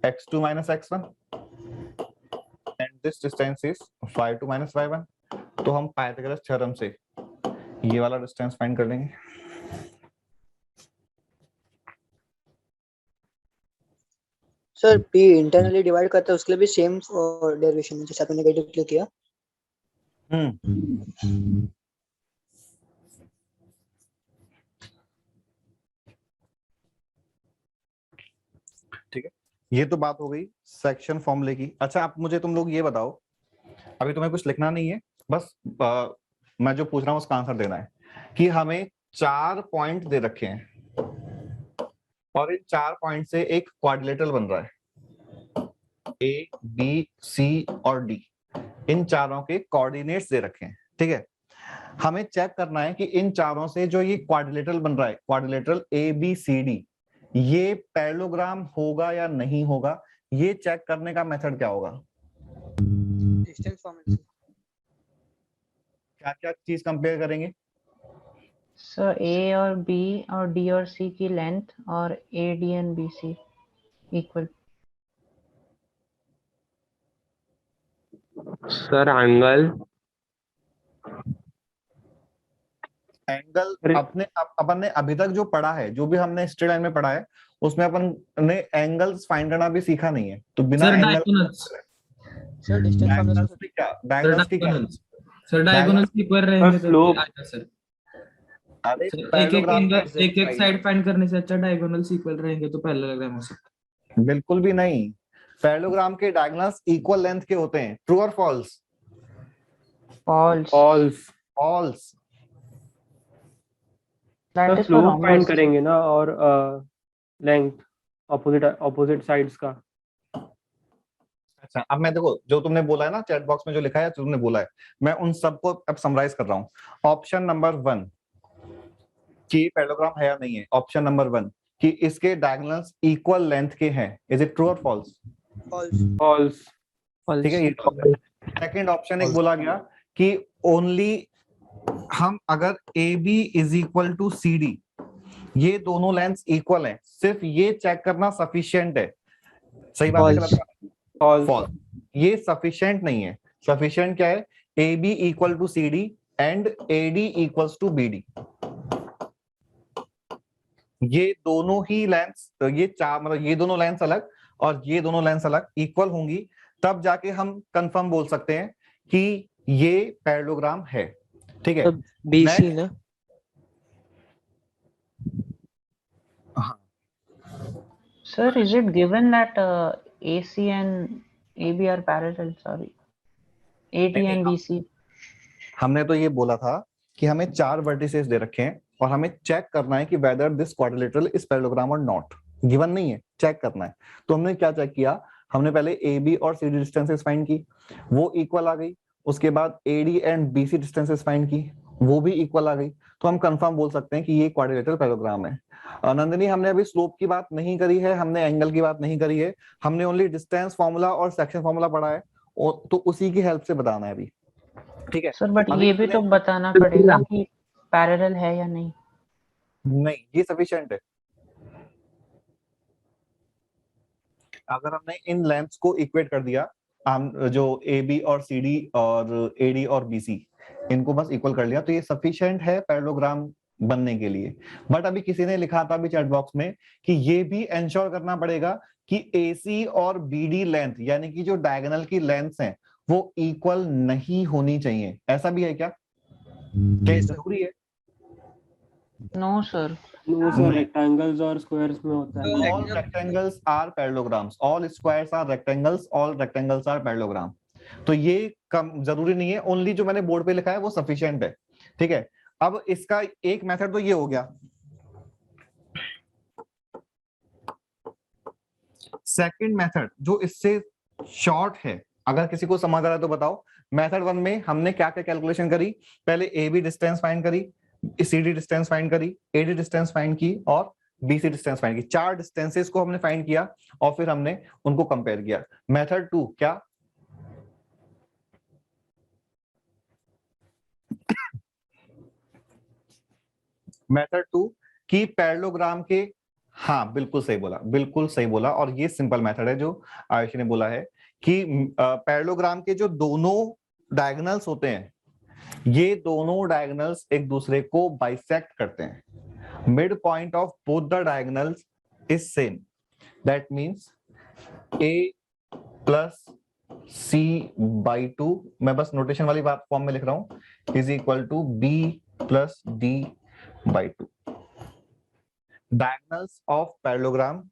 x2 minus x1 and this distance is y2 minus y1। तो हम पाइथागोरस थ्योरम से ये वाला डिस्टेंस फाइंड कर लेंगे। सर p इंटरनली डिवाइड करता है उसके लिए भी सेम डेरिवेशन है जैसे आपने नेगेटिव क्लिक किया। ठीक है, ये तो बात हो गई सेक्शन फॉर्मूले की। अच्छा आप मुझे तुम लोग ये बताओ, अभी तुम्हें कुछ लिखना नहीं है, बस मैं जो पूछ रहा हूँ उसका आंसर देना है कि हमें 4 पॉइंट दे रखे हैं और इन 4 पॉइंट से एक क्वाड्रिलेटरल बन रहा है, A, B, C और D। इन चारों के कोऑर्डिनेट्स दे रखे हैं, ठीक है। हमें चेक करना है कि इन चारों से जो ये क्वाड्रिलेटरल बन रहा है, क्वाड्रिलेटरल ABCD, ये पैरेललोग्राम होगा या नहीं होगा, ये चेक करने का मेथड क्या होगा? डिस्टेंस फॉर्मूला से क्या क्या चीज कंपेयर करेंगे? सर A और B और D और C की लेंथ और AD and BC equal. Sir angle अपन ने अभी तक जो पढ़ा है, जो भी हमने स्ट्रेट लाइन में पढ़ा है, उसमें अपन ने एंगल्स फाइंड करना भी सीखा नहीं है। तो बिना एंगल सर डिस्टेंस फॉर्मूला से क्या डायगोनल्स की क्या? सर डायगोनल्स इक्वल रहेंगे तो slope। आएगा सर। अरे एक एक साइड फाइंड करने से अच्छा डायगोनल्स इक्वल रहेंगे तो पैरेललोग्राम हो सकता है। बिल्कुल भी नहीं, पैरेललोग्राम के डायगोनल्स इक्वल लेंथ के होते हैं। ट्रू और false? False. False. False. That is slope find करेंगे ना और लेंथ ऑपोजिट साइड्स का। अच्छा अब मैं देखो जो तुमने बोला है ना चैट बॉक्स में जो लिखा है, तुमने बोला है, मैं उन सबको अब समराइज कर रहा हूँ। ऑप्शन नंबर 1 कि पैरेललोग्राम है या नहीं है, ऑप्शन नंबर 1 कि इसके डायगोनल्स इक्वल लेंथ के हैं। इज इट ट्रू और फॉल्स? फॉल्स। ठीक है, ये सेकंड ऑप्शन एक बोला गया कि ओनली हम अगर A B is equal to C D, ये दोनों लेंथ इक्वल हैं, सिर्फ ये चेक करना सफिशिएंट है। सही बात है False. गलत बात है? फॉल्स। फॉल्स। ये सफिशिएंट नहीं है। सफिशिएंट क्या है? A B equal to C D and A D equals to B D. ये दोनों ही लेंथ्स, ये चार मतलब ये दोनों लेंथ्स अलग और ये दोनों लेंथ्स अलग इक्वल होंगी, तब जाके हम कंफर्म बोल सकते हैं कि ये पैरेललोग्राम है। ठीक है, तो BC Next. ना? Sir, is it given that AC and AB are parallel? Sorry, AD and BC. हमने तो ये बोला था कि हमें 4 वर्टिसेस दे रखे हैं और हमें चेक करना है कि whether this quadrilateral is parallelogram और नॉट। गिवन नहीं है, चेक करना है। तो हमने क्या चेक किया? हमने पहले ए बी और सी डी डिस्टेंसेस फाइंड की, वो इक्वल आ गई। उसके बाद A D and B C distances find की, वो भी इक्वल आ गई। तो हम कंफर्म बोल सकते हैं कि ये क्वाड्रिलेटरल पैरेललोग्राम है। नंदिनी, हमने अभी स्लोप की बात नहीं करी है, हमने एंगल की बात नहीं करी है, हमने ओनली डिस्टेंस फॉर्मूला और सेक्शन फॉर्मूला पढ़ा है, तो उसी की हेल्प से बताना है अभी। ठीक है सर, बट अभी ये भी तो बताना पड़ेगा कि पैरेलल है या नहीं। नहीं, ये सफिशिएंट है। अगर हमने इन लेंथ्स को इक्वेट कर दिया, हम जो ए बी और सी डी और ए डी और बी सी, इनको बस इक्वल कर लिया, तो ये सफिशिएंट है पैरेललोग्राम बनने के लिए। बट अभी किसी ने लिखा था अभी चैट बॉक्स में कि ये भी एंश्योर करना पड़ेगा कि ए सी और बी डी लेंथ, यानी कि जो डायगोनल की लेंथ्स हैं, वो इक्वल नहीं होनी चाहिए। ऐसा भी है क्या? क्या ये जरूरी है? No sir. वो सर रेक्टेंगल्स और स्क्वायर्स में होता है। All rectangles are parallelograms. All squares are rectangles. All rectangles are parallelogram. तो ये कम जरूरी नहीं है, ओनली जो मैंने बोर्ड पे लिखा है वो सफिशिएंट है। ठीक है, अब इसका एक मेथड तो ये हो गया। सेकंड मेथड जो इससे शॉर्ट है, अगर किसी को समझ आ रहा है तो बताओ। मेथड 1 में हमने क्या क्या कैलकुलेशन करी? पहले ए बी डिस्टेंस फाइंड करी, सी डी डिस्टेंस फाइंड करी, ए डी डिस्टेंस फाइंड की और बी सी डिस्टेंस फाइंड की। 4 डिस्टेंसेस को हमने फाइंड किया और फिर हमने उनको कंपेयर किया। मेथड 2 क्या? मेथड 2 की पैरेललोग्राम के, हाँ बिल्कुल सही बोला, बिल्कुल सही बोला। और ये सिंपल मेथड है जो आयुषी ने बोला है कि पैरेललोग्राम के जो दोनों डायगोनल्स होते हैं, ये दोनों डायगोनल्स एक दूसरे को बाइसेक्ट करते हैं। Mid point of both the diagonals is same. That means a plus c by 2, मैं बस नोटेशन वाली बात फॉर्म में लिख रहा हूं, is equal to b plus d by 2। Diagonals of parallelogram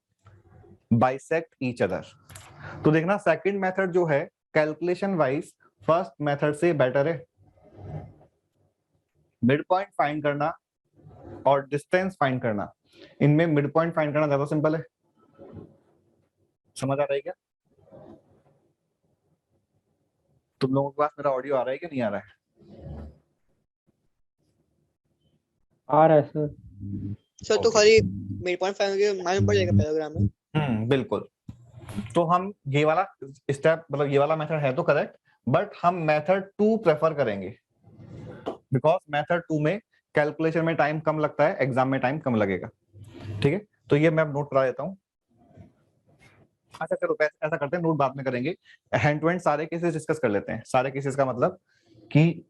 bisect each other. तो देखना सेकंड मेथड जो है कैलकुलेशन वाइज फर्स्ट मेथड से बेटर है। मिड पॉइंट फाइंड करना और डिस्टेंस फाइंड करना, इनमें मिड पॉइंट फाइंड करना ज्यादा सिंपल है। समझ आ रहा है क्या? तुम लोगों के पास मेरा ऑडियो आ रहा है कि नहीं आ रहा है? आ रहा है सर। सर तो खाली मिड पॉइंट फाइंड करके मालूम पड़ जाएगा पैरेललोग्राम में। बिल्कुल। तो हम ये वाला स्टेप, मतलब ये वाला मेथड है तो करेक्ट, बट हम मेथड 2 प्रेफर करेंगे बिकॉज मेथड 2 में कैलकुलेशन में टाइम कम लगता है, एग्जाम में टाइम कम लगेगा। ठीक है, तो ये मैं नोट करा देता हूँ। अच्छा चलो ऐसा करते हैं, नोट बाद में करेंगे, हैंड टू हैंड सारे केसेस डिस्कस कर लेते हैं। सारे केसेस का मतलब कि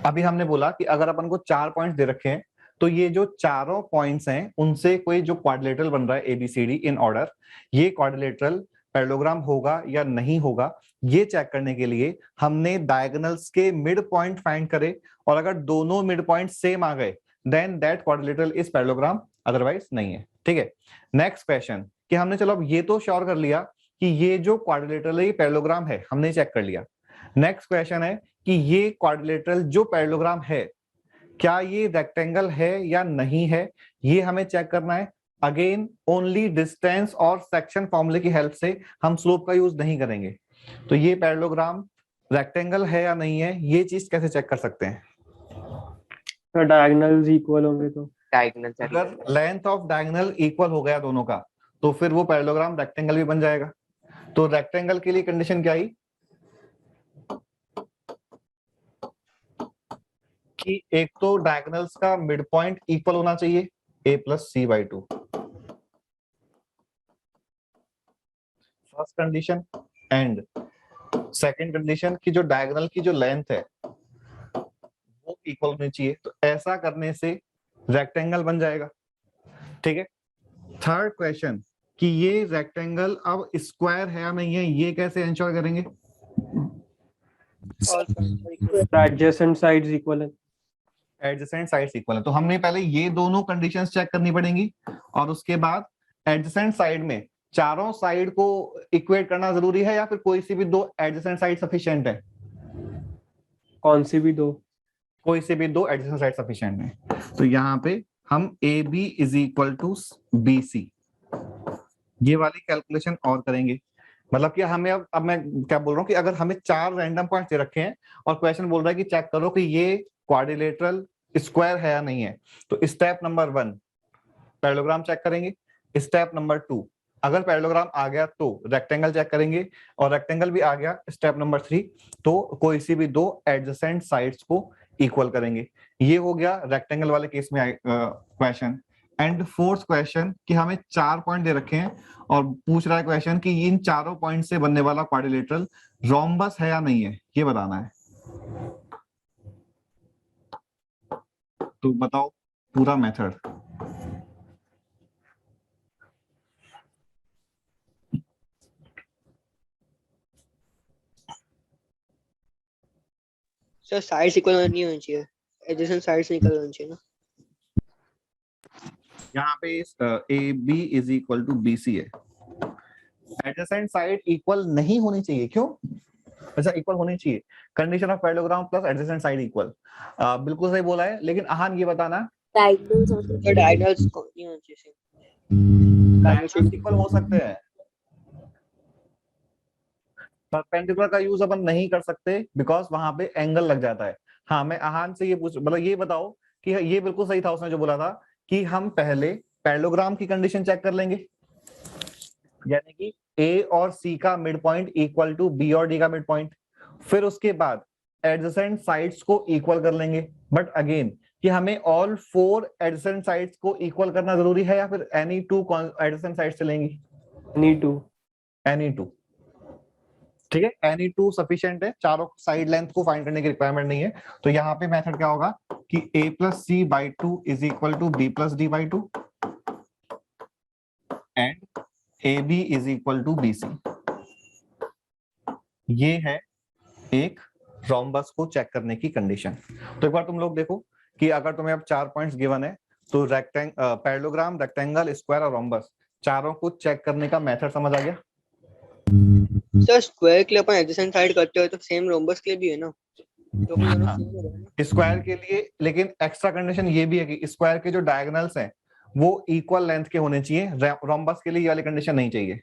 अभी हमने बोला कि अगर अपन को 4 पॉइंट्स दे रखे हैं, तो ये जो चारों पॉइंट्स हैं उनसे कोई जो क्वाड्रिलेटरल बन रहा है एबीसीडी इन ऑर्डर, ये क्वाड्रिलेटरल पैरेललोग्राम होगा या नहीं होगा, ये चेक करने के लिए हमने डायगोनल्स के मिड पॉइंट फाइंड करे, और अगर दोनों मिड पॉइंट सेम आ गए then that quadrilateral is parallelogram, otherwise नहीं है। ठीक है, नेक्स्ट क्वेश्चन कि हमने चलो अब ये तो श्योर कर लिया कि ये जो क्वाड्रिलेटरल पैरेललोग्राम है, हमने चेक कर लिया। नेक्स्ट क्वेश्चन है कि ये क्वाड्रिलेटरल जो पैरेललोग्राम है, क्या ये रेक्टेंगल है या नहीं है, ये हमें चेक करना है। अगेन ओनली डिस्टेंस और सेक्शन फॉर्मूले की हेल्प से, हम स्लोप का यूज नहीं करेंगे। तो ये पैरेललोग्राम रेक्टेंगल है या नहीं है, ये चीज कैसे चेक कर सकते हैं? डायगोनल्स इक्वल होंगे तो diagonals are अगर लेंथ ऑफ डायगोनल इक्वल हो गया दोनों का तो फिर वो पैरेललोग्राम रेक्टेंगल भी बन जाएगा। तो रेक्टेंगल के लिए कंडीशन क्या आई कि एक तो डायगोनल्स का मिड पॉइंट इक्वल होना चाहिए a+c/2, first condition. And second condition की जो डायगोनल की जो लेंथ है वो इक्वल होनी चाहिए। तो ऐसा करने से रेक्टेंगल बन जाएगा। ठीक है। थर्ड क्वेश्चन कि ये रेक्टेंगल अब स्क्वायर है या नहीं है, ये कैसे इंश्योर करेंगे? all points are equal. The adjacent sides equal है। एडजेसेंट साइड्स इक्वल है, तो हमने पहले ये दोनों कंडीशंस चेक करनी पड़ेंगी और उसके बाद एडजेसेंट साइड में चारों साइड को इक्वेट करना जरूरी है या फिर कोई सी भी दो एडजेसेंट साइड सफिशिएंट है? कौन सी भी दो? कोई से भी दो एडजेसेंट साइड सफिशिएंट है। तो यहाँ पे हम AB is equal to BC ये वाली कैलकुलेशन और करेंगे। मतलब कि हमें अब मैं क्या बोल रहा हूँ कि अगर हमें 4 रैंडम पॉइंट्स दे रखे हैं और क्वेश्चन बोल रहा है कि चेक करो कि ये क्वाड्रिलेटरल स्क्वायर है या नहीं है, तो स्टेप नंबर 1 पैरेललोग्राम चेक करेंगे। स्टेप नंबर 2 अगर पैरेललोग्राम आ गया तो रेक्टेंगल चेक करेंगे और रेक्टेंगल भी आ गया स्टेप नंबर 3 तो कोई सी भी दो एडजेसेंट साइड्स को इक्वल करेंगे। ये हो गया रेक्टेंगल वाले केस में क्वेश्चन। एंड फोर्थ क्वेश्चन कि हमें 4 पॉइंट दे रखे हैं और पूछ रहा है क्वेश्चन कि इन चारों पॉइंट से बनने वाला क्वाड्रिलेटरल रोम्बस है या नहीं है, ये बताना है। तो बताओ पूरा मेथड। सर साइड्स इक्वल नहीं होनी चाहिए, एडजेसेंट साइड्स इक्वल होनी चाहिए ना। यहाँ पे AB is equal to BC है, एडजेसेंट साइड इक्वल नहीं होनी चाहिए। क्यों? ऐसा इक्वल होनी चाहिए। Condition of parallelogram plus adjacent side equal. बिल्कुल सही बोला है, लेकिन आहान ये बताना Diagonals also सर डायगोनल्स नहीं होनी चाहिए। डायगोनल्स इक्वल हो सकते हैं, परपेंडिकुलर का यूज अपन नहीं कर सकते बिकॉज वहां पे एंगल लग जाता है। हाँ, मैं आहान से ये पूछ मतलब ये बताओ कि ये बिल्कुल सही था उसने जो बोला था कि हम पहले पैरेललोग्राम की कंडीशन चेक कर लेंगे, यानी कि A और C का mid point equal to B और D का मिड पॉइंट, फिर उसके बाद एडजेसेंट साइड्स को इक्वल कर लेंगे। बट अगेन कि हमें ऑल 4 एडजेसेंट साइड्स को इक्वल करना जरूरी है या फिर एनी 2 एडजेसेंट साइड्स चलेंगी? Any two. ठीक है, एनी 2 सफिशिएंट है, चारों साइड लेंथ को फाइंड करने की रिक्वायरमेंट नहीं है। तो यहाँ पे मेथड क्या होगा कि A+C/2 is equal to B+D/2 and AB is equal to BC। ये है एक रोम्बस को चेक करने की कंडीशन। तो एक बार तुम लोग देखो कि अगर तुम्हें अब 4 पॉइंट्स गिवन है तो पैरेललोग्राम, रेक्टेंगल, स्क्वायर और रोम्बस चारों को चेक करने का मेथड समझ आ गया? सर स्क्वायर के लिए अपन एडजेसेंट साइड करते हो तो सेम रोम्बस के लिए भी है ना, तो अपन दोनों सेम हो गए ना। स्क्वायर के लिए लेकिन एक्स्ट्रा कंडीशन ये भी है कि स्क्वायर के जो डायगोनल्स हैं वो इक्वल लेंथ के होने चाहिए। रोम्बस के लिए ये वाली कंडीशन नहीं चाहिए।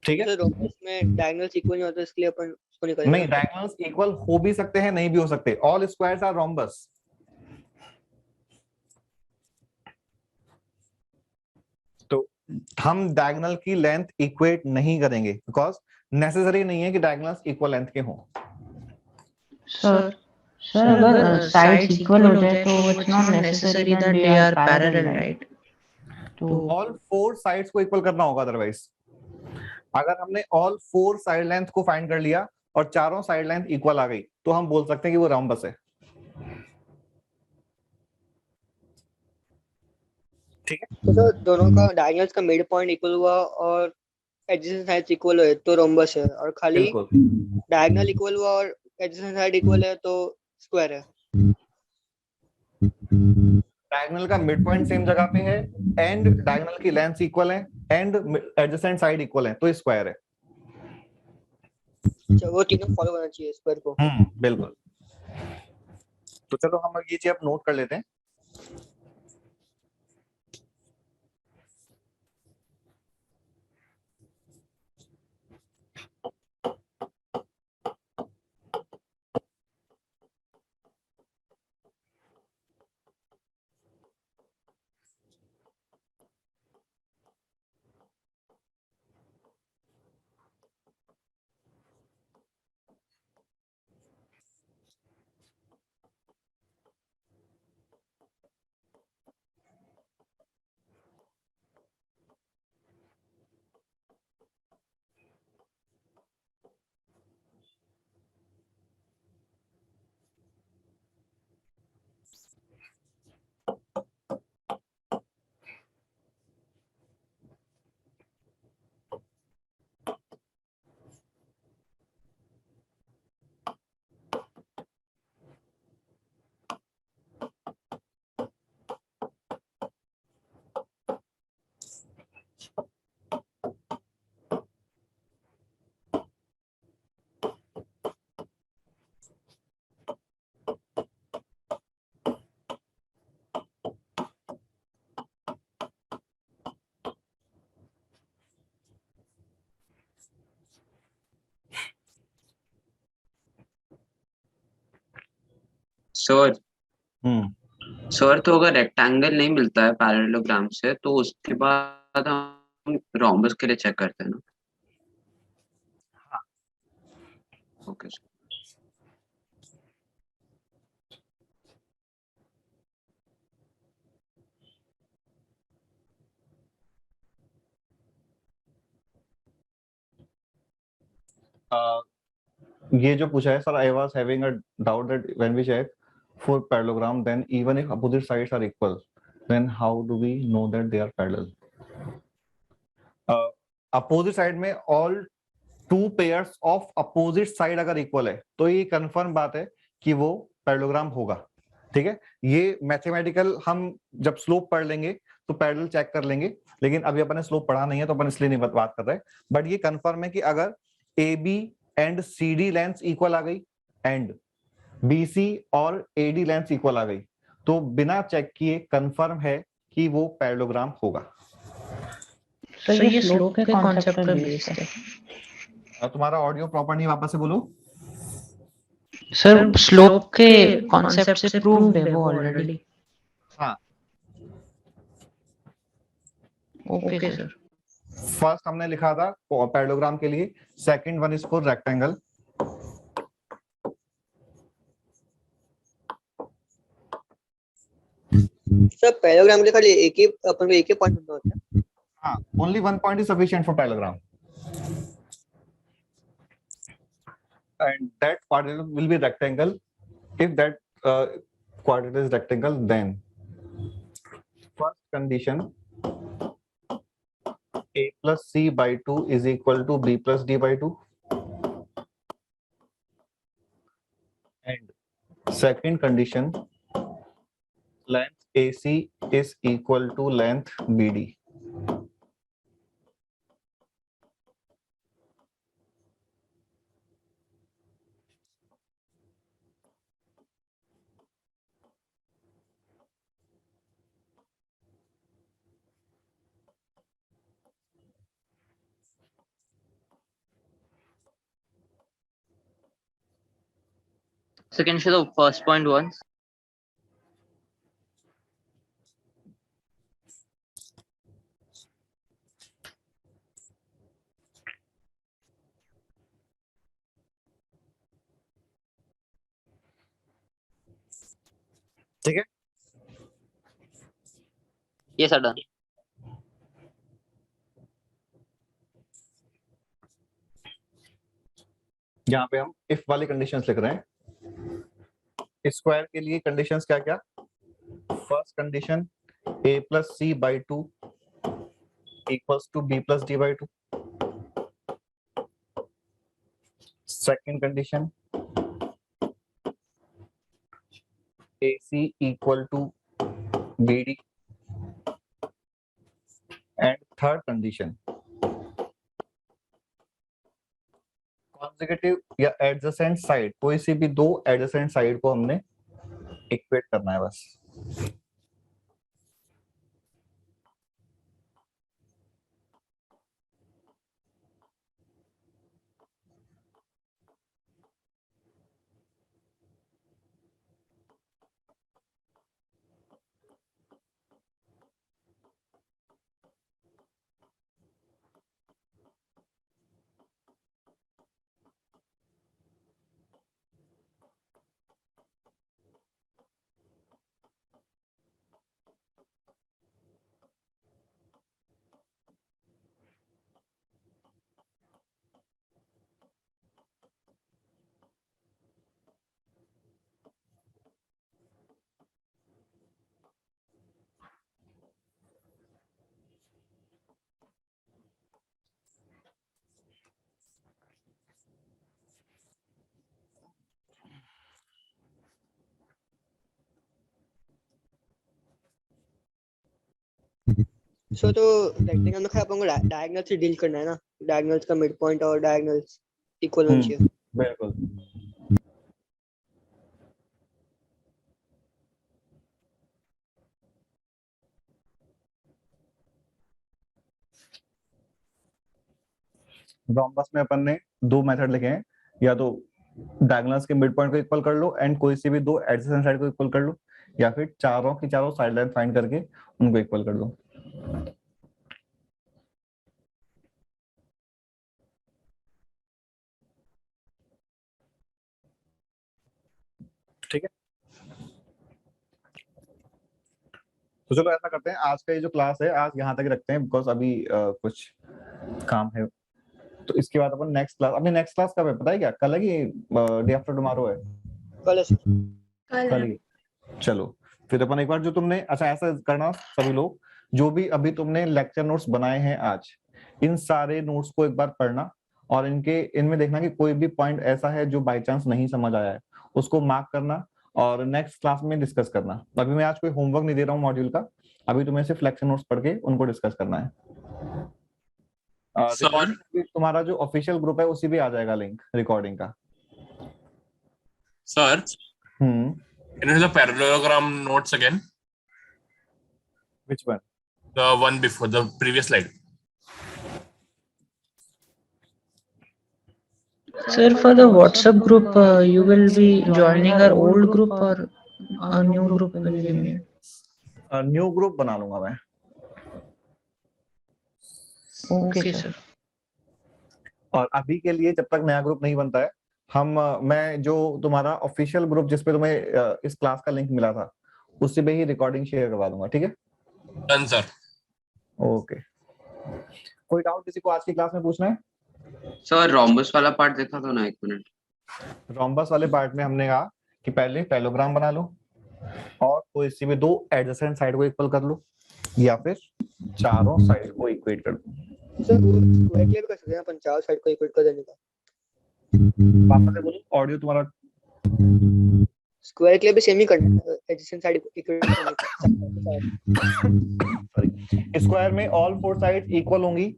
ठीक है, सर रोम्बस में डायगोनल्स इक्वल नहीं होता, इसलिए अपन उसको नहीं करेंगे। नहीं, डायगोनल्स इक्वल हो भी सकते हैं, नहीं भी हो सकते। All squares are rhombus. तो हम डायगोनल की लेंथ इक्वेट नहीं करेंगे बिकॉज नेसेसरी नहीं है कि डायगोनल्स इक्वल लेंथ के हों। सर अगर साइड्स इक्वल हो जाए तो it's not necessary that they are parallel, right? तो ऑल 4 साइड्स को इक्वल करना होगा, अदरवाइज अगर हमने ऑल 4 साइड लेंथ को फाइंड कर लिया और चारों साइड लेंथ इक्वल आ गई तो हम बोल सकते हैं कि वो रोम्बस है। ठीक है, तो सर दोनों का डायगोनल्स का मिड पॉइंट इक्वल हुआ और एडजेसेंट साइड्स इक्वल है तो रोम्बस है, और खाली बिल्कुल। डायगोनल इक्वल हुआ और एडजेसेंट साइड इक्वल है तो स्क्वायर है। डायगोनल का मिड पॉइंट सेम जगह पे है एंड डायगोनल की लेंथ इक्वल है एंड एडजेसेंट साइड इक्वल है तो स्क्वायर है। अच्छा, वो तीनों फॉलो करना चाहिए स्क्वायर को। बिल्कुल। तो चलो हम ये चीज अब नोट कर लेते हैं। सर हम्म सर तो अगर रेक्टेंगल नहीं मिलता है पैरेललोग्राम से तो उसके बाद हम रोम्बस के लिए चेक करते हैं ना। Okay sir. ये जो पूछा है sir, I was having a doubt that when we check for parallelogram, then even if opposite sides are equal, then how do we know that they are parallel? Opposite side में all two pairs of opposite side अगर equal है तो ये confirm बात है कि वो parallelogram होगा। ठीक है, ये मैथमेटिकल हम जब स्लोप पढ़ लेंगे तो पैरेलल चेक कर लेंगे, लेकिन अभी अपन ने स्लोप पढ़ा नहीं है तो अपन इसलिए नहीं बात कर रहे। बट ये कंफर्म है कि अगर A B and C D length equal आ गई एंड BC और AD लेंथ इक्वल आ गई तो बिना चेक किए कंफर्म है कि वो पैरेललोग्राम होगा। तो ये स्लोप के कॉन्सेप्ट पे बेस्ड है। तुम्हारा ऑडियो प्रॉपर नहीं, वापस से बोलो। सर स्लोप के कॉन्सेप्ट से प्रूव्ड है वो ऑलरेडी। हाँ ओके सर। फर्स्ट हमने लिखा था पैरेललोग्राम के लिए, second one is for rectangle. Sir parallelogram के लिए खाली एक ही अपन को एक ही पॉइंट ढूंढना होता है। हाँ, only one point is sufficient for parallelogram, and that quadrilateral will be rectangle. If that quadrilateral is rectangle, then first condition a plus c by 2 is equal to b plus d by 2, and second condition length AC is equal to length BD. So can you show the first point once? ठीक है, Yes, sir, done. यहाँ पे हम if वाली conditions लिख रहे हैं। Square के लिए कंडीशंस क्या क्या? First condition a plus c by 2 equals to b plus d by 2. Second condition AC equal to BD. And third condition consecutive या adjacent side, कोई सी भी दो adjacent side को हमने equate करना है बस। सो तो रेक्टेंगल में खाली अपन को डायगोनल से डील करना है ना, डायगोनल्स का मिड पॉइंट और डायगोनल्स इक्वल होना चाहिए। बिल्कुल। रोम्बस में अपन ने दो मेथड लिखे हैं, या तो डायगोनल्स के मिड पॉइंट को इक्वल कर लो एंड कोई सी भी दो एडजेसेंट साइड को इक्वल कर लो, या फिर चारों की चारों साइड लाइन फाइंड करके उनको इक्वल कर दो। ठीक है, तो चलो ऐसा करते हैं, आज का ये जो क्लास है आज यहाँ तक रखते हैं, बिकॉज अभी कुछ काम है। तो इसके बाद अपन नेक्स्ट क्लास, अपनी नेक्स्ट क्लास कब है पता है क्या? कल है कि डे आफ्टर टुमारो है? कल है सर। कल ही। चलो फिर अपन एक बार जो तुमने, अच्छा ऐसा करना सभी लोग, जो भी अभी तुमने लेक्चर नोट्स बनाए हैं आज, इन सारे नोट्स को एक बार पढ़ना और इनमें देखना कि कोई भी पॉइंट ऐसा है जो बाय चांस नहीं समझ आया है, उसको मार्क करना और नेक्स्ट क्लास में डिस्कस करना। अभी मैं आज कोई होमवर्क नहीं दे रहा हूँ मॉड्यूल का, अभी तुम्हें सिर्फ लेक्चर नोट्स पढ़ के उनको डिस्कस करना है। रिकॉर्डिंग तुम्हारा जो ऑफिशियल ग्रुप है उसी भी आ जाएगा लिंक रिकॉर्डिंग का। Sir, can you use the parallelogram notes again? Which one? The one before the previous slide. Sir, for the WhatsApp group, you will be joining our old group or a new group will be made? New group बना लूंगा मैं। Okay, sir. और अभी के लिए जब तक नया ग्रुप नहीं बनता है, मैं जो तुम्हारा ऑफिशियल ग्रुप जिसपे तुम्हें इस क्लास का लिंक मिला था उससे भी ही रिकॉर्डिंग शेयर करवा दूंगा। ठीक है? Done, sir. ओके, कोई डाउट किसी को आज की क्लास में पूछना है? सर रोम्बस वाला पार्ट देखा था ना, एक मिनट। रोम्बस वाले पार्ट में हमने कहा कि पहले पैरेललोग्राम बना लो और कोई सी भी दो एडजेसेंट साइड को इक्वल कर लो या फिर चारों साइड को इक्वेट कर दो। सर वो स्क्वायर क्लियर कर सकते हैं अपन, चार साइड को इक्वल कर देने का। वापस से बोलो, ऑडियो तुम्हारा। स्क्वायर क्लियर भी सेम ही करना है, एडजेसेंट साइड को इक्वल करने का। स्क्वायर में ऑल फोर साइड इक्वल होंगी,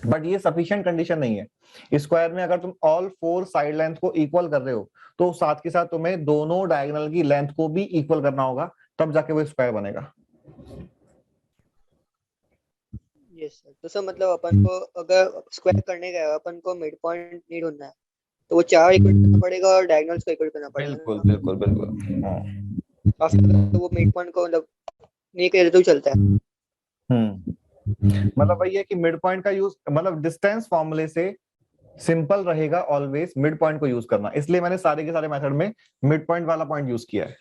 बट ये सफिशिएंट कंडीशन नहीं है। स्क्वायर में अगर तुम ऑल फोर साइड लेंथ को इक्वल कर रहे हो तो साथ के साथ तुम्हें दोनों डायगोनल की लेंथ को भी इक्वल करना होगा, तब जाके वो स्क्वायर बनेगा। Yes sir. तो सर मतलब अपन को अगर स्क्वायर करने का है, अपन को मिड पॉइंट नीड होना है, तो वो चार इक्वल करना पड़ेगा और डायगोनल्स को इक्वल करना पड़ेगा। बिल्कुल बिल्कुल बिल्कुल। तो वो मिड पॉइंट को मतलब नहीं करे तो चलता है। मतलब वही है कि मिड पॉइंट का यूज, मतलब डिस्टेंस फॉर्मूले से सिंपल रहेगा ऑलवेज मिड पॉइंट को यूज करना, इसलिए मैंने सारे के सारे मेथड में मिड पॉइंट वाला पॉइंट यूज किया है।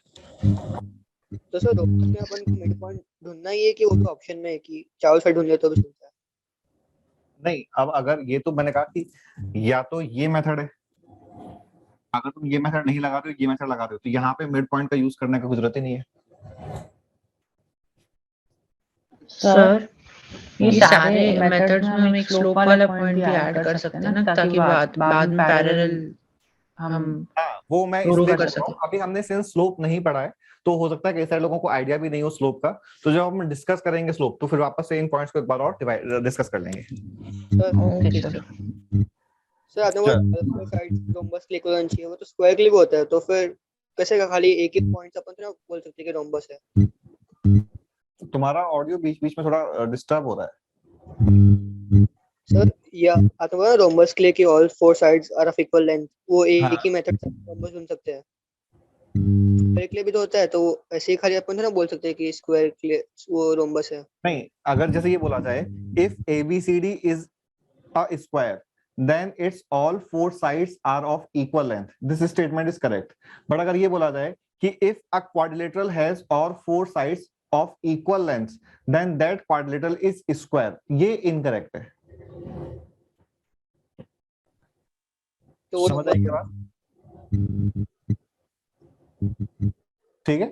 तो सर रोम्बस में अपन को मिड पॉइंट ढूंढना ही है कि वो तो ऑप्शन में है कि चारों साइड ढूंढ ले तो भी चलता है? नहीं, अब अगर ये तो मैंने कहा कि या तो ये मेथड है, अगर तुम ये मेथड नहीं लगा रहे हो, ये मेथड लगा रहे हो, तो यहाँ पे मिड पॉइंट का यूज करने की जरूरत ही नहीं है। सर, ये सारे मेथड्स में हम एक स्लोप वाला पॉइंट भी ऐड कर सकते हैं ना, ताकि बाद में पैरेलल हम वो मैं शुरू इसलिए कर कर रहा हूं, अभी हमने सिंस स्लोप नहीं पढ़ा है तो हो सकता है कई सारे लोगों को आइडिया भी नहीं हो स्लोप का, तो जब हम डिस्कस करेंगे स्लोप तो फिर वापस से इन पॉइंट्स को एक बार और डिस्कस कर लेंगे। Okay sir. सर आपने वो साइड रोम्बस के लिए इक्वल चाहिए, वो तो स्क्वायर के लिए भी होता है, तो फिर कैसे का खाली एक ही पॉइंट अपन तो ना बोल सकते हैं कि रोम्बस है। तुम्हारा ऑडियो बीच बीच में थोड़ा डिस्टर्ब हो रहा है सर। या आपने बोला रोम्बस के लिए कि all four sides are of equal length, वो एक ही मेथड से रोम्बस ढूंढ सकते हैं। स्क्वायर के लिए भी तो होता है, तो ऐसे ही खाली अपन तो ना बोल सकते हैं कि स्क्वायर के लिए वो रोम्बस है। नहीं, अगर जैसे ये बोला जाए if ABCD is a square then its all four sides are of equal length, this statement is correct, but अगर ये बोला जाए कि if a quadrilateral has all four sides of equal length then that quadrilateral is square, ये incorrect है। तो समझ आई क्या बात? ठीक है,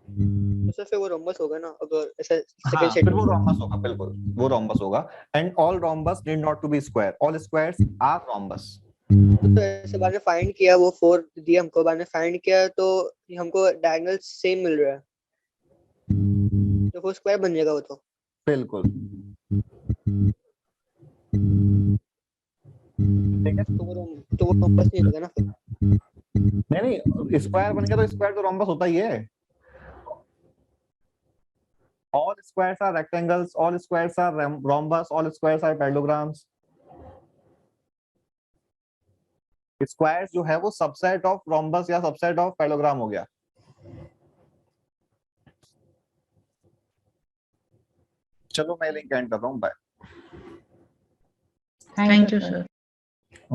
तो सर फिर वो रोम्बस होगा ना, अगर ऐसा सेकंड हाँ, सेट फिर वो रोम्बस होगा, बिल्कुल वो रोम्बस होगा। And all rhombus need not to be square, all squares are rhombus. तो ऐसे बाद में फाइंड किया, वो 4 दिया हमको, बाद में फाइंड किया तो हमको डायगोनल सेम मिल रहा है, तो वो स्क्वायर बन जाएगा वो तो। बिल्कुल ठीक है, तो वो रोम्बस नहीं होगा ना फिर। नहीं स्क्वायर बन गया तो स्क्वायर तो रोम्बस होता ही है। all squares are rectangles, all squares are rhombus, all squares are parallelograms। Square जो है वो सबसेट ऑफ रोम्बस या सबसेट ऑफ पैरेललोग्राम हो गया। चलो मैं लिंक एंड कर रहा हूँ, बाय। Thank you sir.